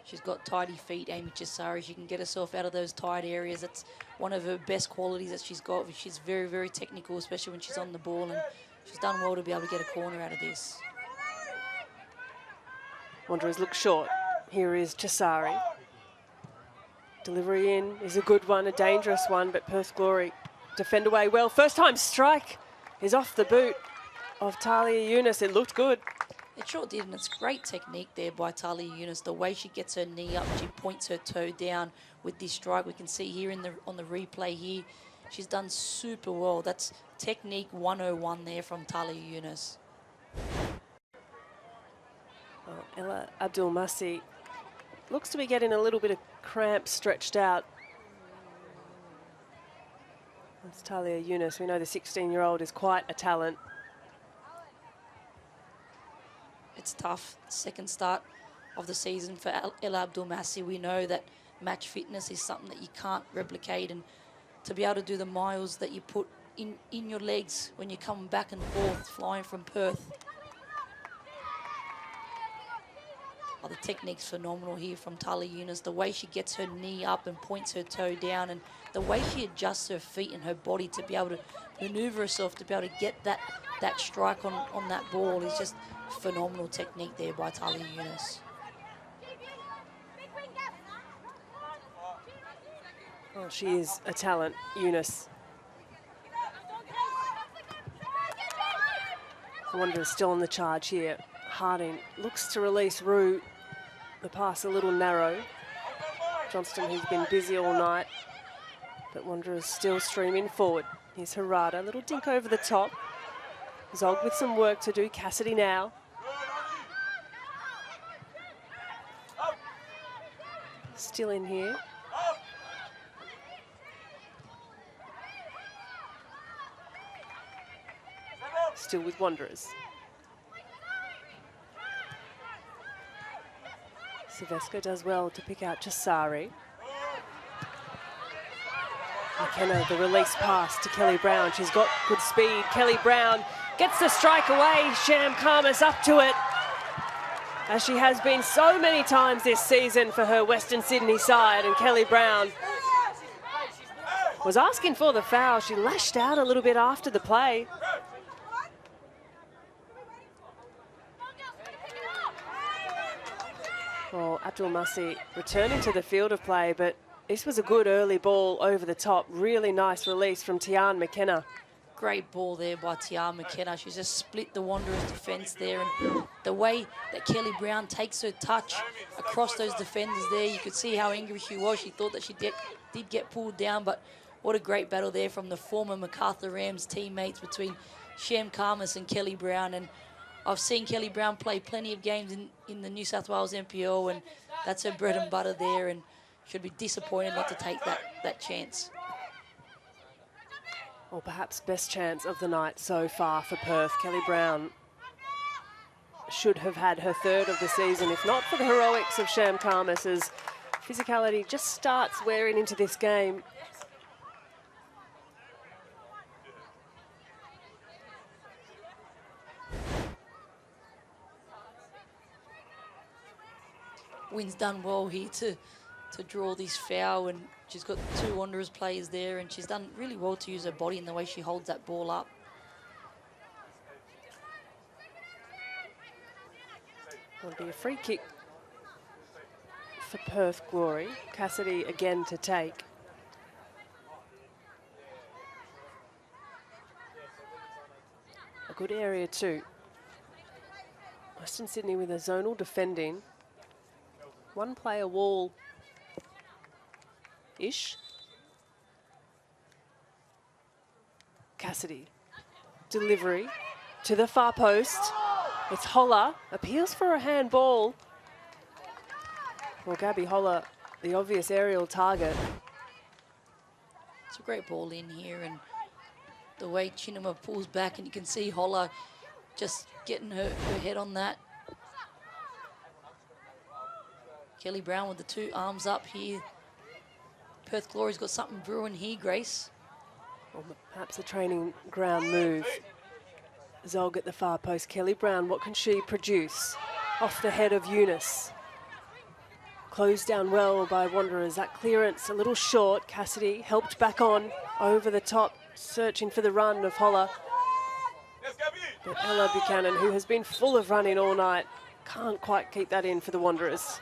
She's got tidy feet, Amy Chisari. She can get herself out of those tight areas. That's one of her best qualities that she's got. She's very, very technical, especially when she's on the ball, and she's done well to be able to get a corner out of this. Wanderers look short. Here is Chisari. Delivery in is a good one, a dangerous one, but Perth Glory defend away well. First time strike is off the boot of Talia Eunice. It looked good. It sure did, and it's great technique there by Talia Eunice. The way she gets her knee up, she points her toe down with this strike. We can see here on the replay here, she's done super well. That's technique 101 there from Talia Eunice. Well, Ella Abdul-Masi looks to be getting a little bit of cramp stretched out. It's Talia Yunus. We know the 16-year-old is quite a talent. It's tough. Second start of the season for El Abdelmassi. We know that match fitness is something that you can't replicate, and to be able to do the miles that you put in your legs when you're coming back and forth, flying from Perth. Oh, the technique's phenomenal here from Talia Yunus. The way she gets her knee up and points her toe down, and the way she adjusts her feet and her body to be able to maneuver herself to be able to get that strike on that ball is just phenomenal technique there by Talia Yunus. Oh, she is a talent, Yunus. Wanderers still on the charge here. Harding looks to release Rue. The pass a little narrow. Johnston, who's been busy all night, but Wanderers still streaming forward. Here's Harada, little dink over the top. Zog with some work to do. Cassidy now. Still in here. Still with Wanderers. Silvesco does well to pick out Jasari. McKenna, the release pass to Kelly Brown. She's got good speed. Kelly Brown gets the strike away. Sham Khamis up to it, as she has been so many times this season for her Western Sydney side. And Kelly Brown was asking for the foul. She lashed out a little bit after the play. Well, Abdelmassi returning to the field of play, but this was a good early ball over the top. Really nice release from Tian McKenna. Great ball there by Tian McKenna. She's just split the Wanderers' defence there, and the way that Kelly Brown takes her touch across those defenders there, you could see how angry she was. She thought that she did get pulled down, but what a great battle there from the former MacArthur Rams teammates between Sham Khamis and Kelly Brown. And I've seen Kelly Brown play plenty of games in the New South Wales NPL, and that's her bread and butter there, and should be disappointed not to take that chance. Or perhaps best chance of the night so far for Perth. Kelly Brown should have had her third of the season, if not for the heroics of Sham Khamis, as physicality just starts wearing into this game. Wynn's done well here to draw this foul, and she's got two Wanderers players there, and she's done really well to use her body in the way she holds that ball up. It'll be a free kick for Perth Glory. Cassidy again to take. A good area too. Western Sydney with a zonal defending. One player wall-ish. Cassidy. Delivery to the far post. It's Holler. Appeals for a handball. Well, Gabby Holler, the obvious aerial target. It's a great ball in here, and the way Chinema pulls back, and you can see Holler just getting her head on that. Kelly Brown with the two arms up here. Perth Glory's got something brewing here, Grace. Or perhaps a training ground move. Zog at the far post. Kelly Brown, what can she produce? Off the head of Yunus. Closed down well by Wanderers. That clearance a little short. Cassidy helped back on over the top, searching for the run of Holler. But Ella Buchanan, who has been full of running all night, can't quite keep that in for the Wanderers.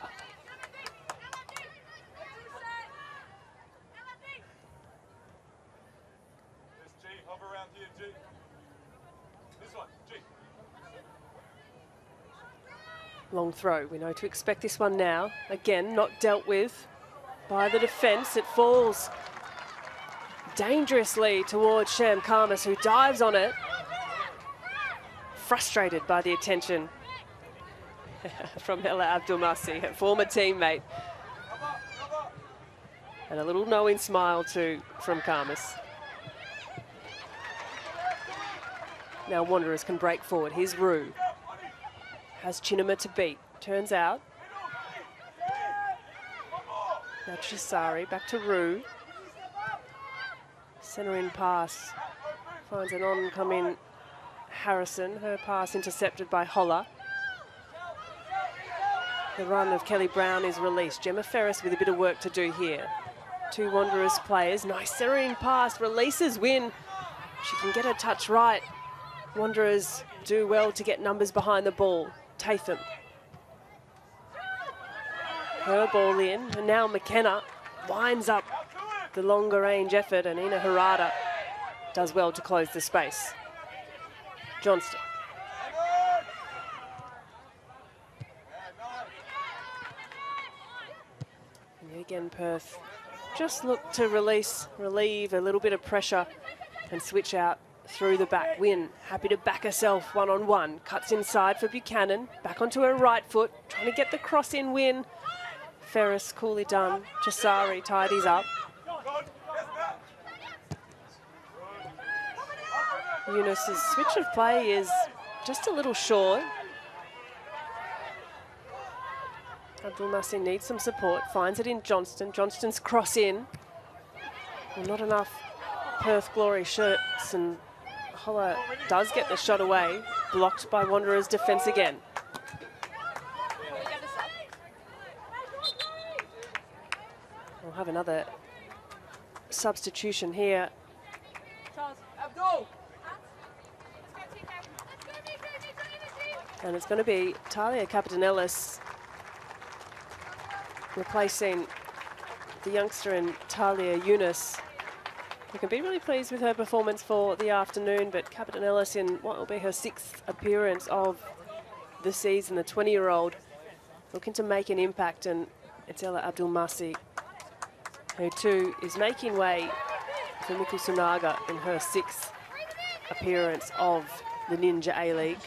Long throw. We know to expect this one now. Again, not dealt with by the defence. It falls dangerously towards Sham Khamis, who dives on it. Frustrated by the attention from Ella Abdelmassi, her former teammate. And a little knowing smile too from Khamis. Now Wanderers can break forward. Here's Rue. Has Chinema to beat. Turns out. Now Chisari, back to Rue. Centre in pass. Finds an oncoming Harrison. Her pass intercepted by Holler. The run of Kelly Brown is released. Gemma Ferris with a bit of work to do here. 2 Wanderers players. Nice serene pass. Releases Win. She can get her touch right. Wanderers do well to get numbers behind the ball. Tatham. Her ball in. And now McKenna winds up the longer range effort. And Ina Harada does well to close the space. Johnston. And yet again, Perth just look to relieve a little bit of pressure and switch out through the back. Win, happy to back herself one-on-one. Cuts inside for Buchanan. Back onto her right foot, trying to get the cross in. Win. Ferris, coolly done. Chisari tidies up. Eunice's switch of play is just a little short. Abdul Nasir needs some support, finds it in Johnston. Johnston's cross in. Well, not enough Perth Glory shirts, and Holler does get the shot away, blocked by Wanderers' defence again. We'll have another substitution here. And it's going to be Talia Capitanellis replacing the youngster in Talia Eunice. We can be really pleased with her performance for the afternoon, but Capitanellis in what will be her 6th appearance of the season, the 20-year-old, looking to make an impact, and it's Ella Abdul-Masi, who too is making way for Miku Sunaga in her 6th appearance of the Ninja A-League.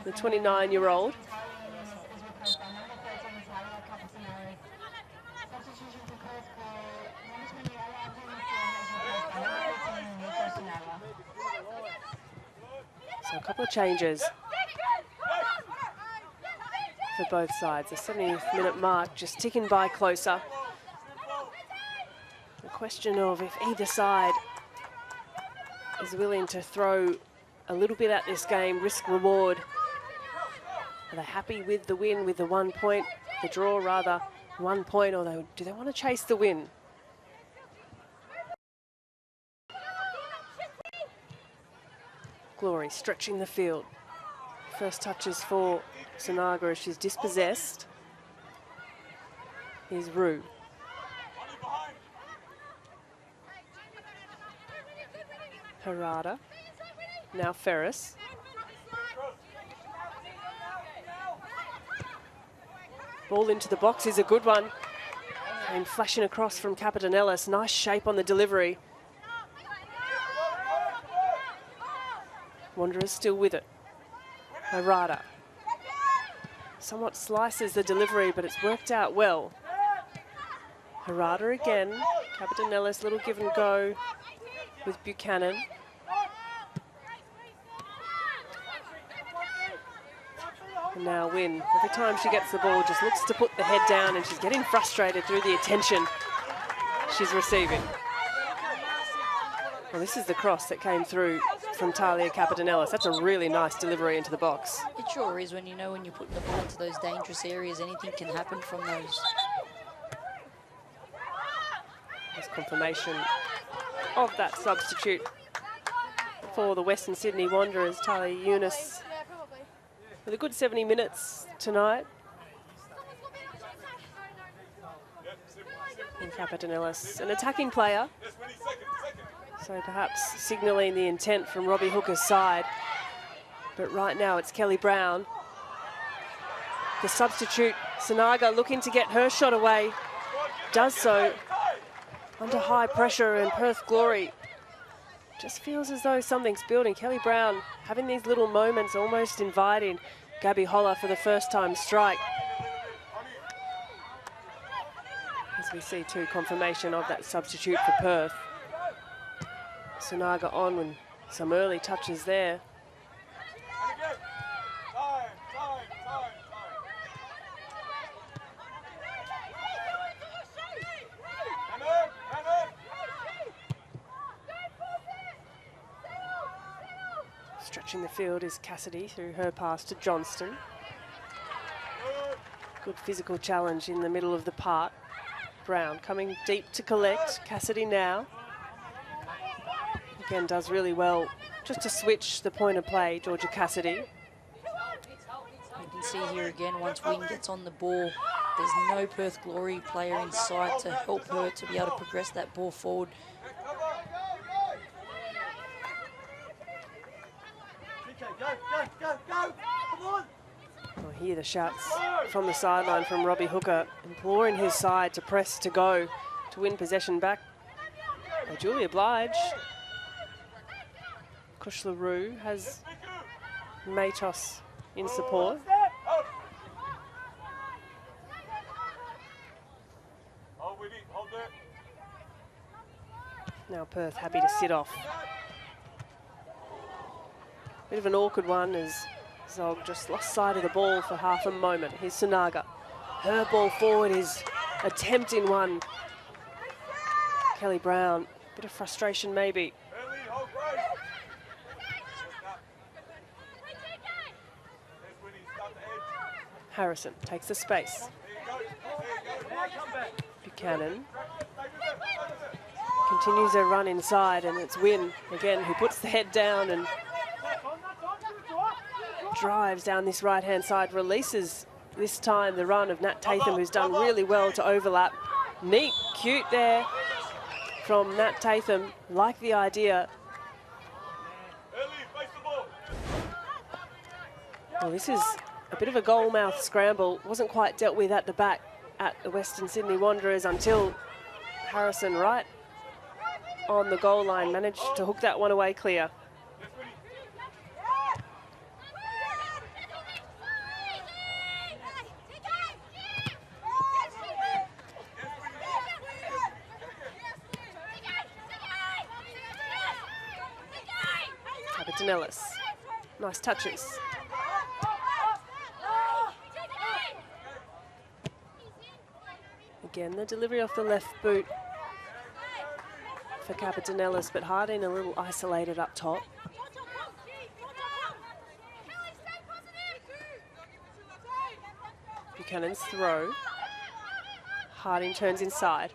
The 29-year-old. So a couple of changes for both sides. The 70th minute mark just ticking by closer. The question of if either side is willing to throw a little bit at this game, risk reward. Are they happy with the win, with the 1 point, the draw rather, 1 point, or do they want to chase the win? Glory stretching the field. First touches for Sunaga as she's dispossessed. Here's Rue. Harada. Now Ferris. Ball into the box is a good one. And flashing across from Capitanellis. Nice shape on the delivery. Wanderers still with it. Harada. Somewhat slices the delivery, but it's worked out well. Harada again. Capitanellis, little give and go with Buchanan. And now Win. Every time she gets the ball, just looks to put the head down, and she's getting frustrated through the attention she's receiving. Well, this is the cross that came through from Talia Capitanellis. That's a really nice delivery into the box. It sure is. When you're putting the ball into those dangerous areas, anything can happen from those. There's confirmation of that substitute for the Western Sydney Wanderers. Talia Eunice with a good 70 minutes tonight. And Capitanellis, an attacking player. So perhaps signalling the intent from Robbie Hooker's side. But right now it's Kelly Brown. The substitute, Sunaga, looking to get her shot away. Does so under high pressure, and Perth Glory just feels as though something's building. Kelly Brown having these little moments, almost inviting Gabby Holler for the first time strike. As we see too, confirmation of that substitute for Perth. Sunaga on with some early touches there. Stretching the field is Cassidy through her pass to Johnston. Good physical challenge in the middle of the park. Brown coming deep to collect. Cassidy now. Again, does really well just to switch the point of play, Georgia Cassidy. You can see here again, once Wynn gets on the ball, there's no Perth Glory player inside to help her to be able to progress that ball forward. I hear the shouts from the sideline from Robbie Hooker, imploring his side to press to go to win possession back. By Julia Blige. Kush LaRue has Matos in support. Now Perth happy to sit off. Bit of an awkward one as Zog just lost sight of the ball for half a moment. Here's Sunaga. Her ball forward is attempting one. Kelly Brown, bit of frustration maybe. Harrison takes the space. Buchanan continues their run inside, and it's Wynn again who puts the head down and drives down this right-hand side, releases this time the run of Nat Tatham, who's done really well to overlap. Neat, cute there from Nat Tatham. Like the idea. Well, this is a bit of a goal-mouth scramble. Wasn't quite dealt with at the back at the Western Sydney Wanderers until Harrison, right on the goal line, managed to hook that one away clear. Capetanellis, nice touches. Again, the delivery off the left boot for Capetanellis, but Harding a little isolated up top. Buchanan's throw. Harding turns inside.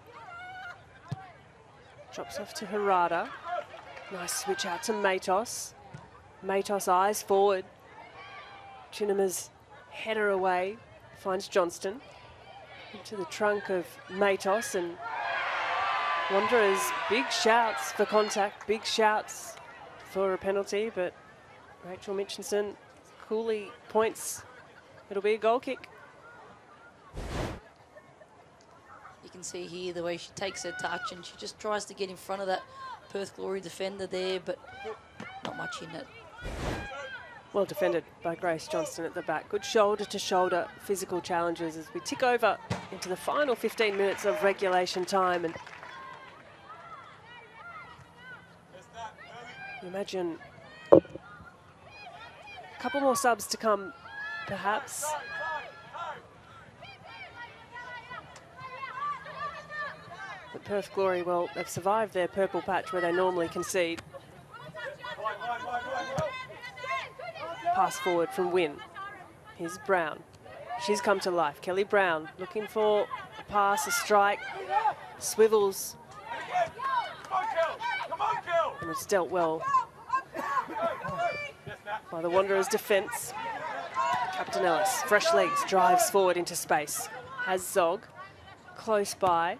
Drops off to Harada. Nice switch out to Matos. Matos eyes forward. Chinema's header away. Finds Johnston. Into the trunk of Matos, and Wanderers big shouts for contact, big shouts for a penalty, but Rachel Mitchinson coolly points. It'll be a goal kick. You can see here the way she takes her touch and she just tries to get in front of that Perth Glory defender there, but not much in it. Well defended by Grace Johnston at the back. Good shoulder-to-shoulder physical challenges as we tick over into the final 15 minutes of regulation time. And you imagine a couple more subs to come, perhaps. But Perth Glory, well, they've survived their purple patch where they normally concede. Pass forward from Wynn. Here's Brown. She's come to life. Kelly Brown looking for a pass, a strike. Swivels. And it's dealt well by the Wanderers' defence. Capetanellis, fresh legs, drives forward into space. Has Zog close by.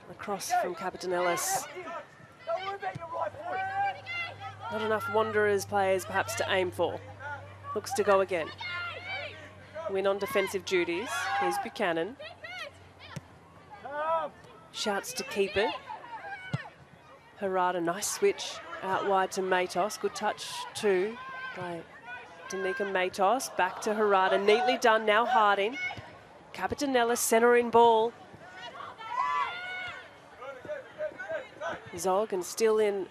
Across from Capetanellis. Not enough Wanderers players perhaps to aim for. Looks to go again. Win on defensive duties. Here's Buchanan. Shouts to keep it. Harada, nice switch out wide to Matos. Good touch too by Danica Matos. Back to Harada, neatly done. Now Harding. Capetanellis centering ball. Zog and still in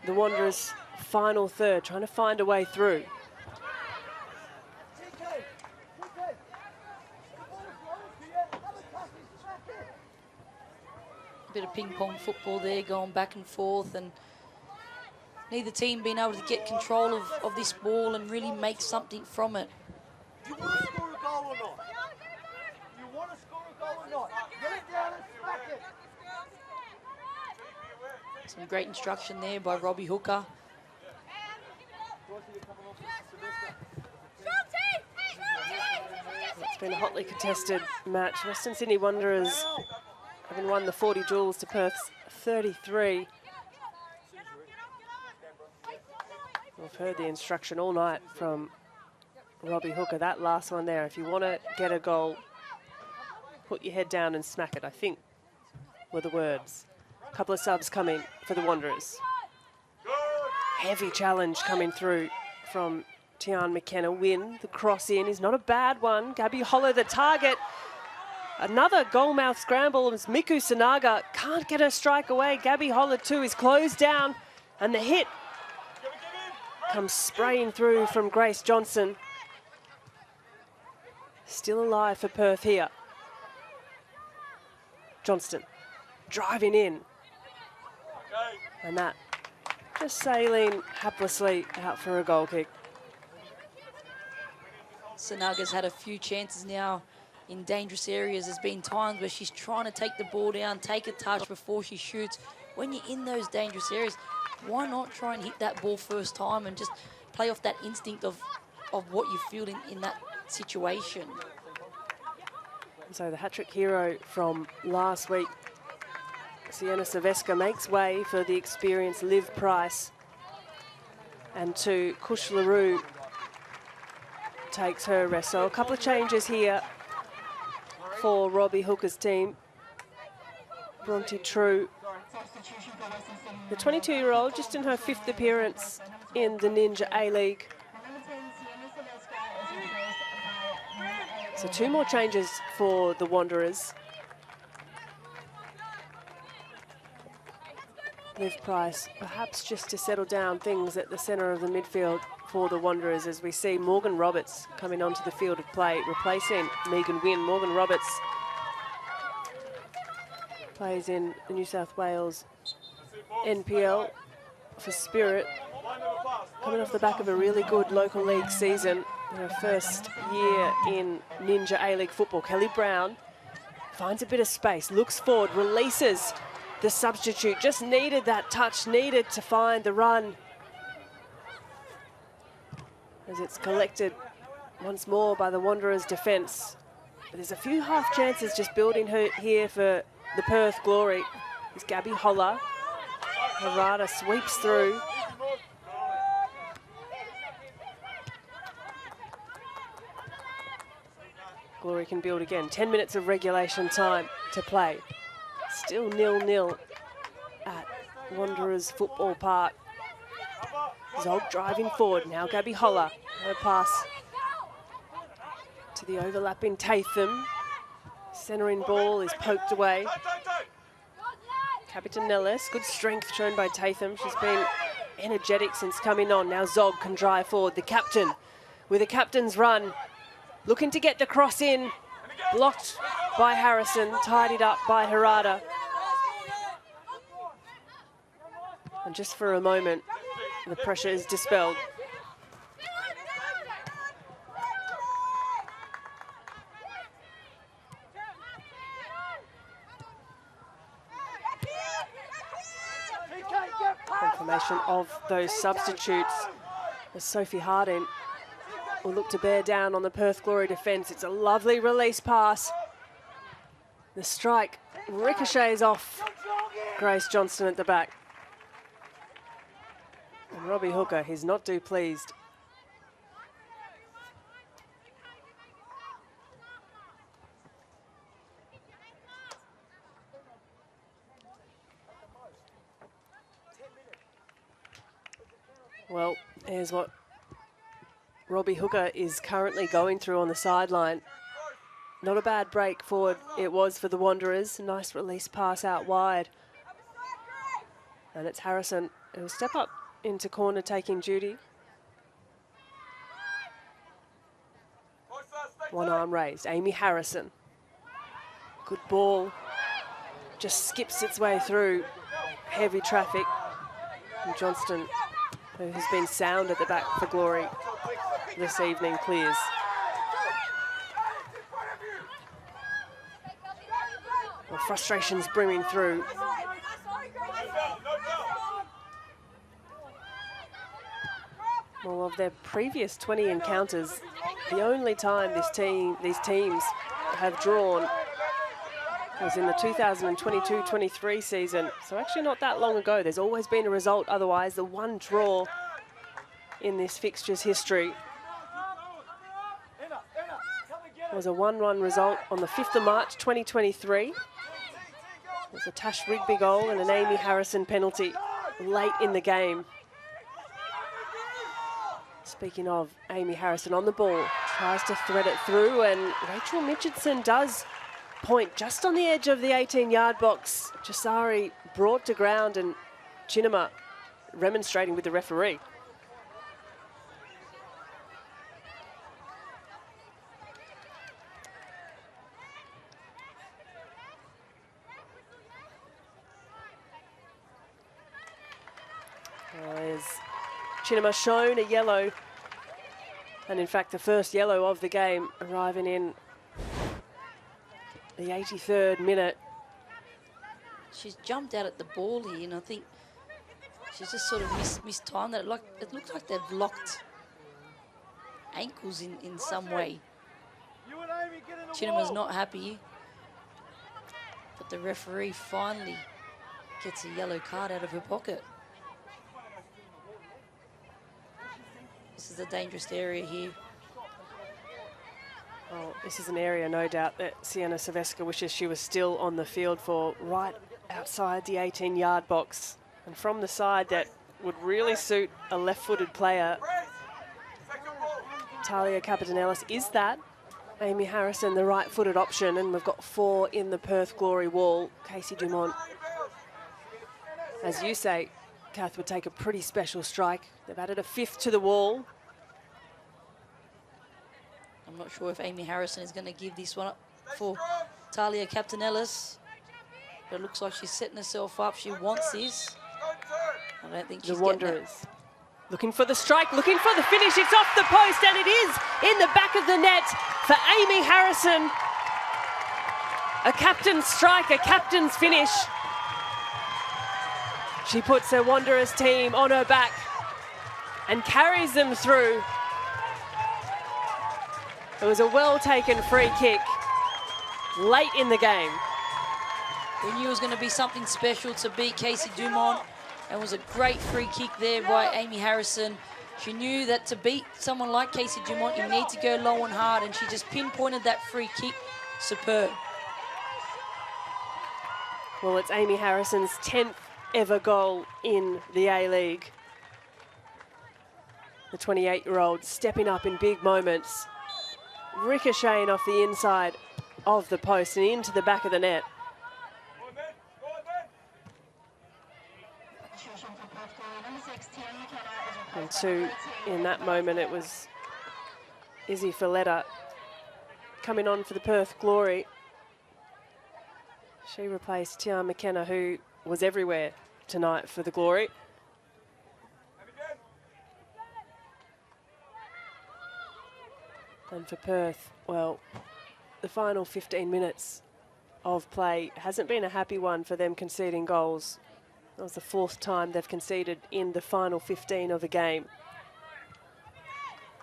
the Wanderers' final third, trying to find a way through. A bit of ping-pong football there, going back and forth, and neither team being able to get control of this ball and really make something from it. You want to score a goal or not? You want to score a goal or not? Get it down and smack it. Some great instruction there by Robbie Hooker. It's been a hotly contested match. Western Sydney Wanderers having won the 40 duels to Perth's 33. We've heard the instruction all night from Robbie Hooker. That last one there, if you want to get a goal, put your head down and smack it, I think were the words. A couple of subs coming for the Wanderers. Heavy challenge coming through from Tian McKenna. Win, the cross in is not a bad one. Gabby Holler the target. Another goal-mouth scramble as Miku Sanaga can't get her strike away. Gabby Holler too is closed down, and the hit comes spraying through from Grace Johnson. Still alive for Perth here. Johnston driving in. And that just sailing haplessly out for a goal kick. Sanaga's had a few chances now in dangerous areas. There's been times where she's trying to take the ball down, take a touch before she shoots. When you're in those dangerous areas, why not try and hit that ball first time and just play off that instinct of what you feel in that situation? So the hat-trick hero from last week, Sienna Silvesca, makes way for the experienced Liv Price. And to Kush LaRue takes her rest. So a couple of changes here for Robbie Hooker's team. Bronte True, the 22-year-old, just in her 5th appearance in the Ninja A-League. So 2 more changes for the Wanderers. Liv Price, perhaps just to settle down things at the centre of the midfield for the Wanderers, as we see Morgan Roberts coming onto the field of play, replacing Megan Wynn. Morgan Roberts plays in the New South Wales NPL for Spirit, coming off the back of a really good local league season. In her first year in Ninja A-League football. Kelly Brown finds a bit of space, looks forward, releases the substitute. Just needed that touch, needed to find the run. As it's collected once more by the Wanderers' defence. But there's a few half chances just building here for the Perth Glory. It's Gabby Holler. Harada sweeps through. Glory can build again. 10 minutes of regulation time to play. Still 0-0 at Wanderers Football Park. Zog driving forward. Now Gabby Holler. Her pass to the overlapping Tatham. Centering ball is poked away. Capitan Nellis. Good strength shown by Tatham. She's been energetic since coming on. Now Zog can drive forward. The captain with a captain's run. Looking to get the cross in, blocked by Harrison, tidied up by Harada. And just for a moment, the pressure is dispelled. Confirmation of those substitutes as Sophie Harding will look to bear down on the Perth Glory defence. It's a lovely release pass. The strike ricochets off Grace Johnston at the back. And Robbie Hooker, he's not too pleased. Well, here's what Robbie Hooker is currently going through on the sideline. Not a bad break forward it was for the Wanderers. Nice release pass out wide. And it's Harrison who'll step up into corner taking duty. One arm raised. Amy Harrison. Good ball. Just skips its way through heavy traffic. And Johnston who has been sound at the back for Glory this evening, clears. Well, frustration's brimming through. Well, of their previous 20 encounters, the only time these teams have drawn was in the 2022-23 season. So actually not that long ago. There's always been a result otherwise. The one draw in this fixture's history was a 1-1 result on the 5th of March 2023. It was a Tash Rigby goal and an Amy Harrison penalty late in the game. Speaking of Amy Harrison on the ball, tries to thread it through, and Rachel Mitchardson does point just on the edge of the 18-yard box. Jasari brought to ground, and Chinema remonstrating with the referee. As Chinema shown a yellow, and in fact the first yellow of the game, arriving in the 83rd minute. She's jumped out at the ball here, and I think she's just sort of mistimed that. It looks like they've locked ankles in some way. Chinema's not happy, but the referee finally gets a yellow card out of her pocket. This is a dangerous area here. Oh, this is an area, no doubt, that Sienna Silvestre wishes she was still on the field for, right outside the 18-yard box. And from the side, that would really suit a left-footed player. Talia Capitanellis is that. Amy Harrison, the right-footed option, and we've got 4 in the Perth Glory wall. Casey Dumont, as you say, Kath, would take a pretty special strike. They've added a 5th to the wall. I'm not sure if Amy Harrison is going to give this one up for Talia Capitanellis. But it looks like she's setting herself up. She wants this. I don't think she's the getting it. Wanderers looking for the strike, looking for the finish. It's off the post, and it is in the back of the net for Amy Harrison. A captain's strike, a captain's finish. She puts her Wanderers team on her back and carries them through. It was a well-taken free kick late in the game. We knew it was going to be something special to beat Casey Dumont, and it was a great free kick there by Amy Harrison. She knew that to beat someone like Casey Dumont, you need to go low and hard, and she just pinpointed that free kick. Superb. Well, it's Amy Harrison's 10th ever goal in the A-League. The 28-year-old stepping up in big moments, ricocheting off the inside of the post and into the back of the net. And 2, in that moment, it was Izzy Folletta coming on for the Perth Glory. She replaced Tiana McKenna, who was everywhere tonight for the Glory. And for Perth, well, the final 15 minutes of play hasn't been a happy one for them, conceding goals. That was the 4th time they've conceded in the final 15 of a game.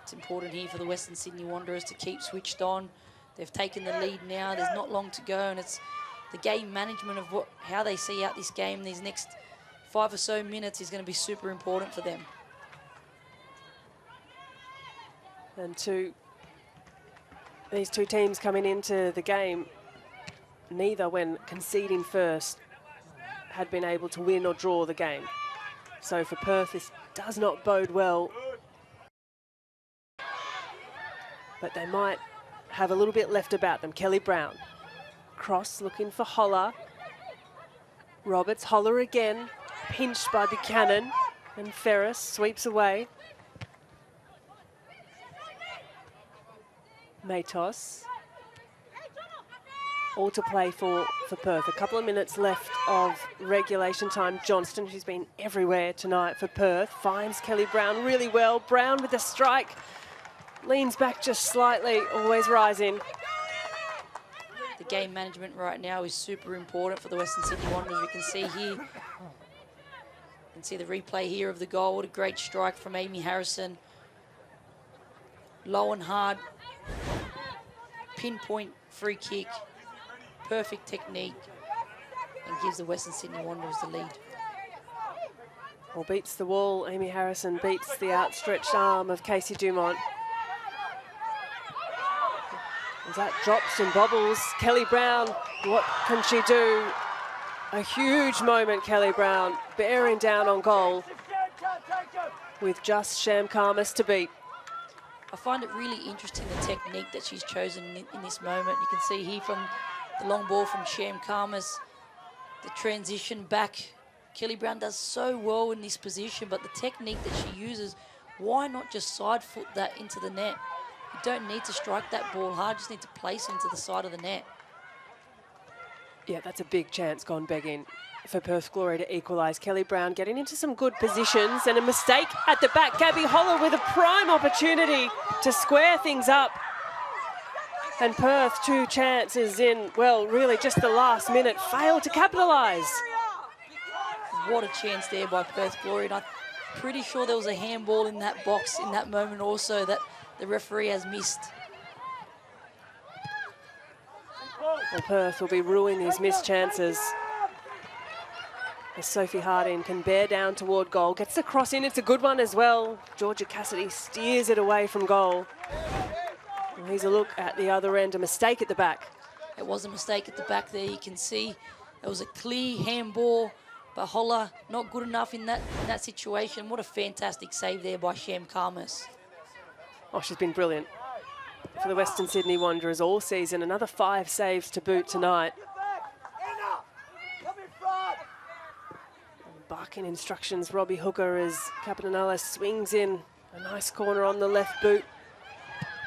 It's important here for the Western Sydney Wanderers to keep switched on. They've taken the lead now. There's not long to go, and it's the game management of how they see out this game. These next 5 or so minutes is going to be super important for them. And these two teams coming into the game, neither, when conceding first, had been able to win or draw the game. So for Perth, this does not bode well. But they might have a little bit left about them. Kelly Brown. Cross looking for Holler. Roberts, Holler again. Pinched by Buchanan. And Ferris sweeps away. Matos. all to play for Perth. A couple of minutes left of regulation time. Johnston, who's been everywhere tonight for Perth, finds Kelly Brown really well. Brown with the strike, leans back just slightly, always rising. The game management right now is super important for the Western Sydney Wanderers. We can see here, you can see the replay here of the goal. What a great strike from Amy Harrison. Low and hard, pinpoint free kick, perfect technique, and gives the Western Sydney Wanderers the lead. Well, beats the wall. Amy Harrison beats the outstretched arm of Casey Dumont. As that drops and bobbles, Kelly Brown, what can she do? A huge moment, Kelly Brown, bearing down on goal with just Sham Karmas to beat. I find it really interesting the technique that she's chosen in this moment. You can see here from the long ball from Sham Karmas, the transition back. Kelly Brown does so well in this position, but the technique that she uses, why not just side foot that into the net? You don't need to strike that ball hard, just need to place it into the side of the net. Yeah, that's a big chance gone begging for Perth Glory to equalise. Kelly Brown getting into some good positions and a mistake at the back. Gabby Holler with a prime opportunity to square things up. And Perth, 2 chances in, well, really just the last minute, failed to capitalise. What a chance there by Perth Glory. And I'm pretty sure there was a handball in that box in that moment also that the referee has missed. Well, Perth will be ruining these missed chances. As Sophie Harding can bear down toward goal, gets the cross in, it's a good one as well. Georgia Cassidy steers it away from goal. And here's a look at the other end, a mistake at the back. It was a mistake at the back there. You can see it was a clear handball, but Holler not good enough in that situation. What a fantastic save there by Sham Karmas. Oh, she's been brilliant for the Western Sydney Wanderers all season. Another 5 saves to boot tonight. Barking instructions, Robbie Hooker, as Capitanella swings in. A nice corner on the left boot.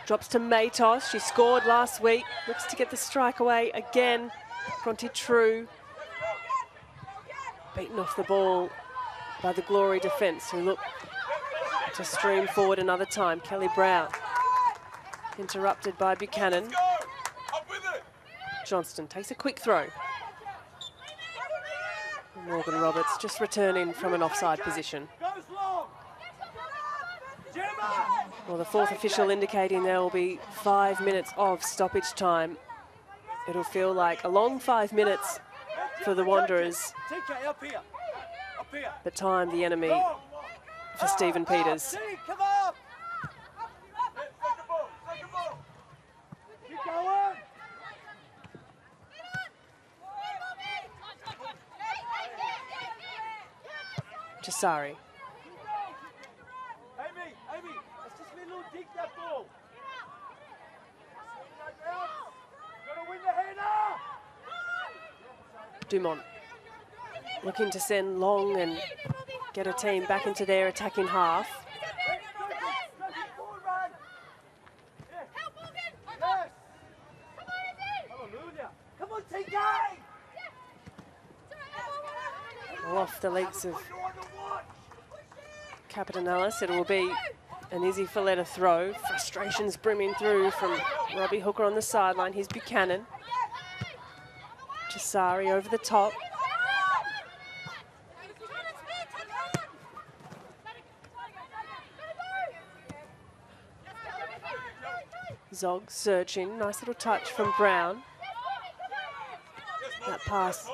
Drops to Matos. She scored last week. Looks to get the strike away again. Bronte True. Beaten off the ball by the Glory defence, who look to stream forward another time. Kelly Brown. Interrupted by Buchanan. Johnston takes a quick throw. Morgan Roberts just returning from an offside position. Well, the 4th official indicating there will be 5 minutes of stoppage time. It'll feel like a long 5 minutes for the Wanderers, but time the enemy for Stephen Peters. Jasari. Amy, let's just let little dig that ball. Gotta win the header. Dumont looking to send long and get a team back into their attacking half. Come on, TK! Well, off the legs of Capitanellis, it will be an Izzy Folletta throw. Frustrations brimming through from Robbie Hooker on the sideline. Here's Buchanan. Jasari over the top. Zog searching, nice little touch from Brown. That pass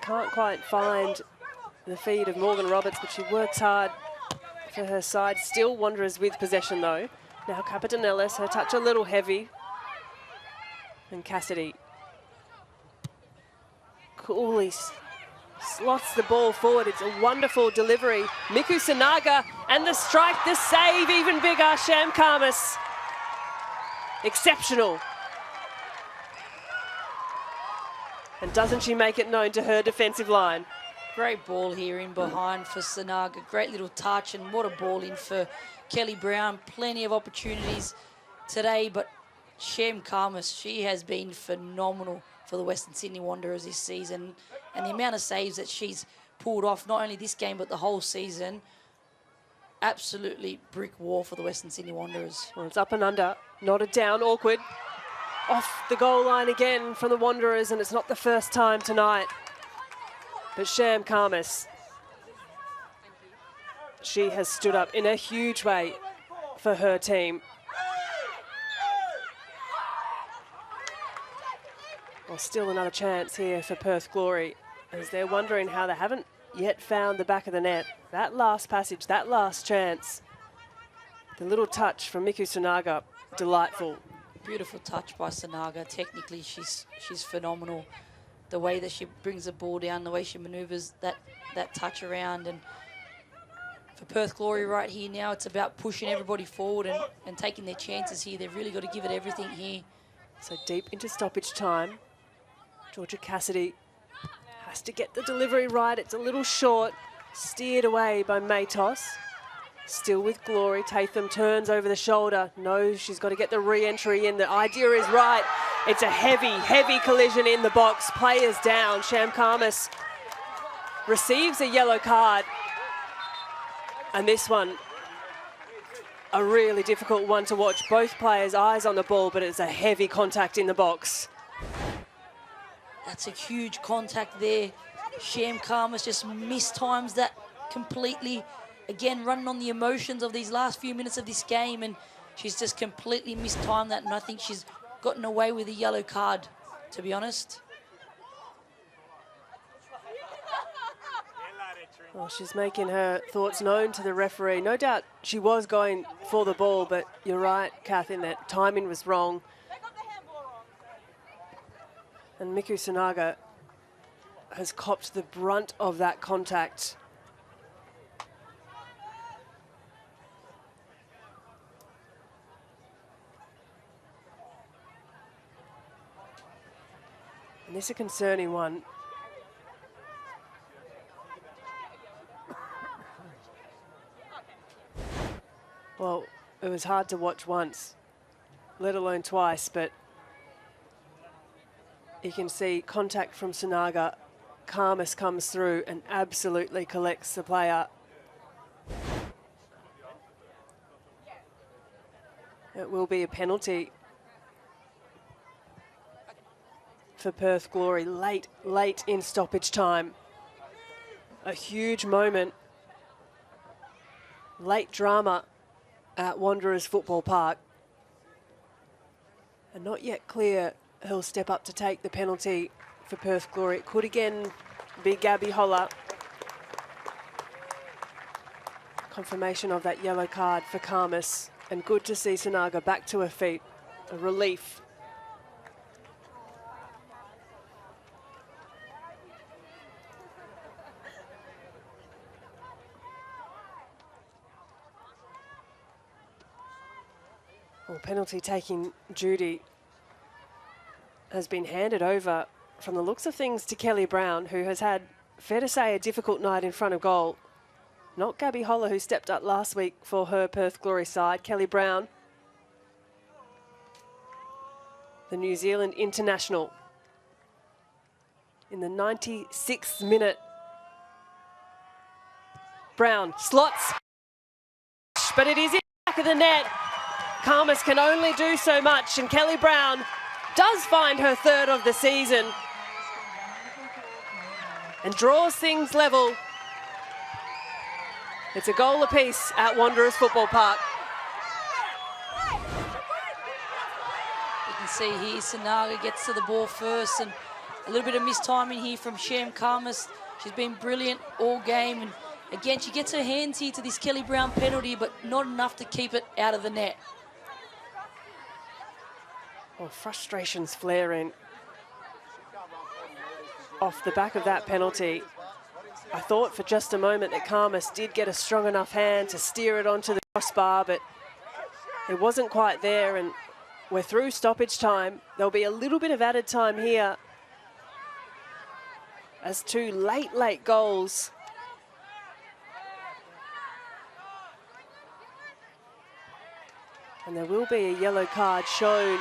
can't quite find the feed of Morgan Roberts, but she works hard for her side. Still Wanderers with possession though. Now Capitanellis, her touch a little heavy. And Cassidy coolly slots the ball forward. It's a wonderful delivery. Miku Sanaga, and the strike, the save, even bigger. Sham Karmas. Exceptional. And doesn't she make it known to her defensive line? Great ball here in behind for Sanaga. Great little touch, and what a ball in for Kelly Brown. Plenty of opportunities today, but Shem Karmas, she has been phenomenal for the Western Sydney Wanderers this season. And the amount of saves that she's pulled off, not only this game, but the whole season, absolutely brick wall for the Western Sydney Wanderers. Well, it's up and under, knotted down, awkward. Off the goal line again from the Wanderers, and it's not the first time tonight. But Sham Karmas, she has stood up in a huge way for her team. Well, still another chance here for Perth Glory, as they're wondering how they haven't yet found the back of the net. That last passage, that last chance. The little touch from Miku Sunaga, delightful. Beautiful touch by Sunaga. Technically, she's phenomenal. The way that she brings the ball down, the way she manoeuvres that touch around. And for Perth Glory right here now, it's about pushing everybody forward and taking their chances here. They've really got to give it everything here. So deep into stoppage time. Georgia Cassidy has to get the delivery right. It's a little short. Steered away by Matos. Still with Glory. Tatham turns over the shoulder. Knows she's got to get the re-entry in. The idea is right. It's a heavy, heavy collision in the box. Players down. Sham Karmas receives a yellow card. And this one, a really difficult one to watch. Both players' eyes on the ball, but it's a heavy contact in the box. That's a huge contact there. Sham Karmas just mistimes that completely. Again, running on the emotions of these last few minutes of this game, and she's just completely mistimed that, and I think she's gotten away with a yellow card, to be honest. Well, she's making her thoughts known to the referee. No doubt she was going for the ball, but you're right, Kath, in that timing was wrong. And Miku Sunaga has copped the brunt of that contact. And this is a concerning one. Well, it was hard to watch once, let alone twice, but you can see contact from Sunaga. Karmas comes through and absolutely collects the player. It will be a penalty for Perth Glory late in stoppage time. A huge moment. Late drama at Wanderers Football Park. And not yet clear who'll step up to take the penalty for Perth Glory. It could again be Gabby Holler. Confirmation of that yellow card for Karmas. And good to see Sunaga back to her feet. A relief. Well, penalty taking duty has been handed over from the looks of things to Kelly Brown, who has had, fair to say, a difficult night in front of goal. Not Gabby Holler, who stepped up last week for her Perth Glory side. Kelly Brown, the New Zealand international. In the 96th minute, Brown slots, but it is in the back of the net. Karmas can only do so much, and Kelly Brown does find her third of the season and draws things level. It's a goal apiece at Wanderers Football Park. You can see here Sunaga gets to the ball first, and a little bit of mistiming here from Sham Karmas. She's been brilliant all game, and again she gets her hands here to this Kelly Brown penalty, but not enough to keep it out of the net. Well, frustrations flaring off the back of that penalty. I thought for just a moment that Karmas did get a strong enough hand to steer it onto the crossbar, but it wasn't quite there, and we're through stoppage time. There'll be a little bit of added time here as two late goals. And there will be a yellow card shown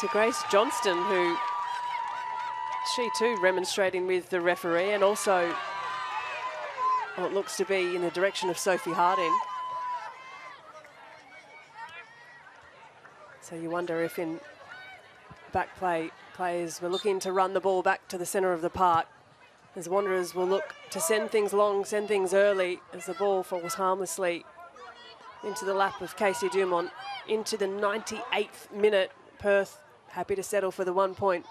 to Grace Johnston, who she too remonstrating with the referee, and also what looks to be in the direction of Sophie Harding. So you wonder if in back play, players were looking to run the ball back to the centre of the park, as Wanderers will look to send things long, send things early, as the ball falls harmlessly into the lap of Casey Dumont. Into the 98th minute, Perth happy to settle for the 1 point.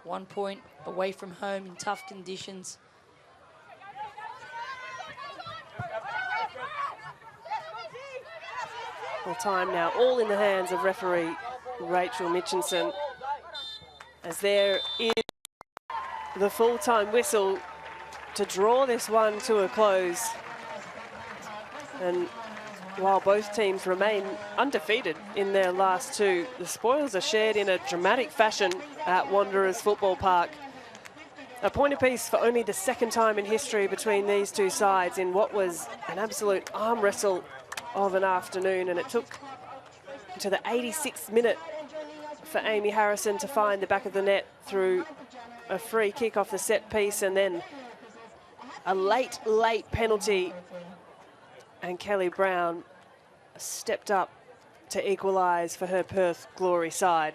1 point away from home in tough conditions. Well, time now all in the hands of referee Rachel Mitchinson, as there is the full-time whistle to draw this one to a close. And while both teams remain undefeated in their last two, the spoils are shared in a dramatic fashion at Wanderers Football Park. A point apiece for only the second time in history between these two sides in what was an absolute arm wrestle of an afternoon, and it took to the 86th minute for Amy Harrison to find the back of the net through a free kick off the set piece, and then a late penalty, and Kelly Brown stepped up to equalise for her Perth Glory side.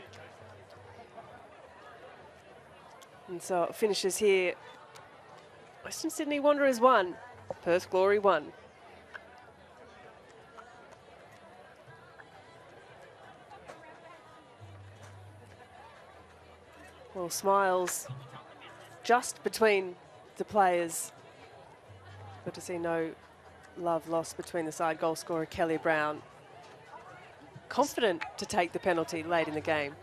And so it finishes here. Western Sydney Wanderers 1, Perth Glory 1. Well, smiles just between the players. Good to see no love lost between the side goal scorer Kelly Brown. Confident to take the penalty late in the game.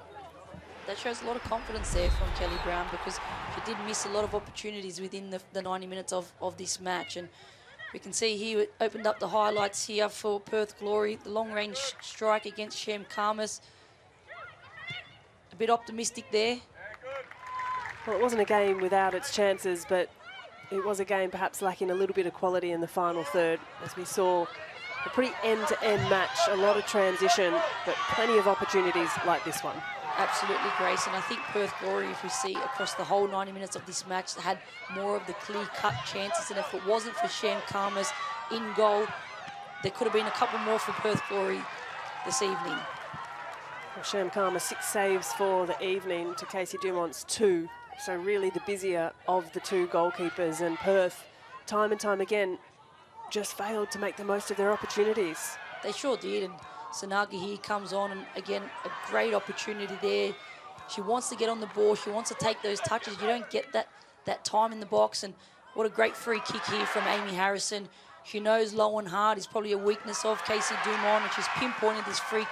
That shows a lot of confidence there from Kelly Brown, because she did miss a lot of opportunities within the 90 minutes of this match. And we can see here, it opened up the highlights here for Perth Glory. The long-range strike against Shem Karmas. A bit optimistic there. Well, it wasn't a game without its chances, but it was a game perhaps lacking a little bit of quality in the final third, as we saw a pretty end-to-end match, a lot of transition, but plenty of opportunities like this one. Absolutely, Grace, and I think Perth Glory, if we see across the whole 90 minutes of this match, had more of the clear-cut chances, and if it wasn't for Shem Karmas in goal, there could have been a couple more for Perth Glory this evening. Well, Shem Karmas 6 saves for the evening to Casey Dumont's 2. So really the busier of the two goalkeepers, and Perth, time and time again, just failed to make the most of their opportunities. They sure did, and Sanaga here comes on, and again, a great opportunity there. She wants to get on the ball, she wants to take those touches. You don't get that time in the box, and what a great free kick here from Amy Harrison. She knows low and hard is probably a weakness of Casey Dumont, and she's pinpointed this free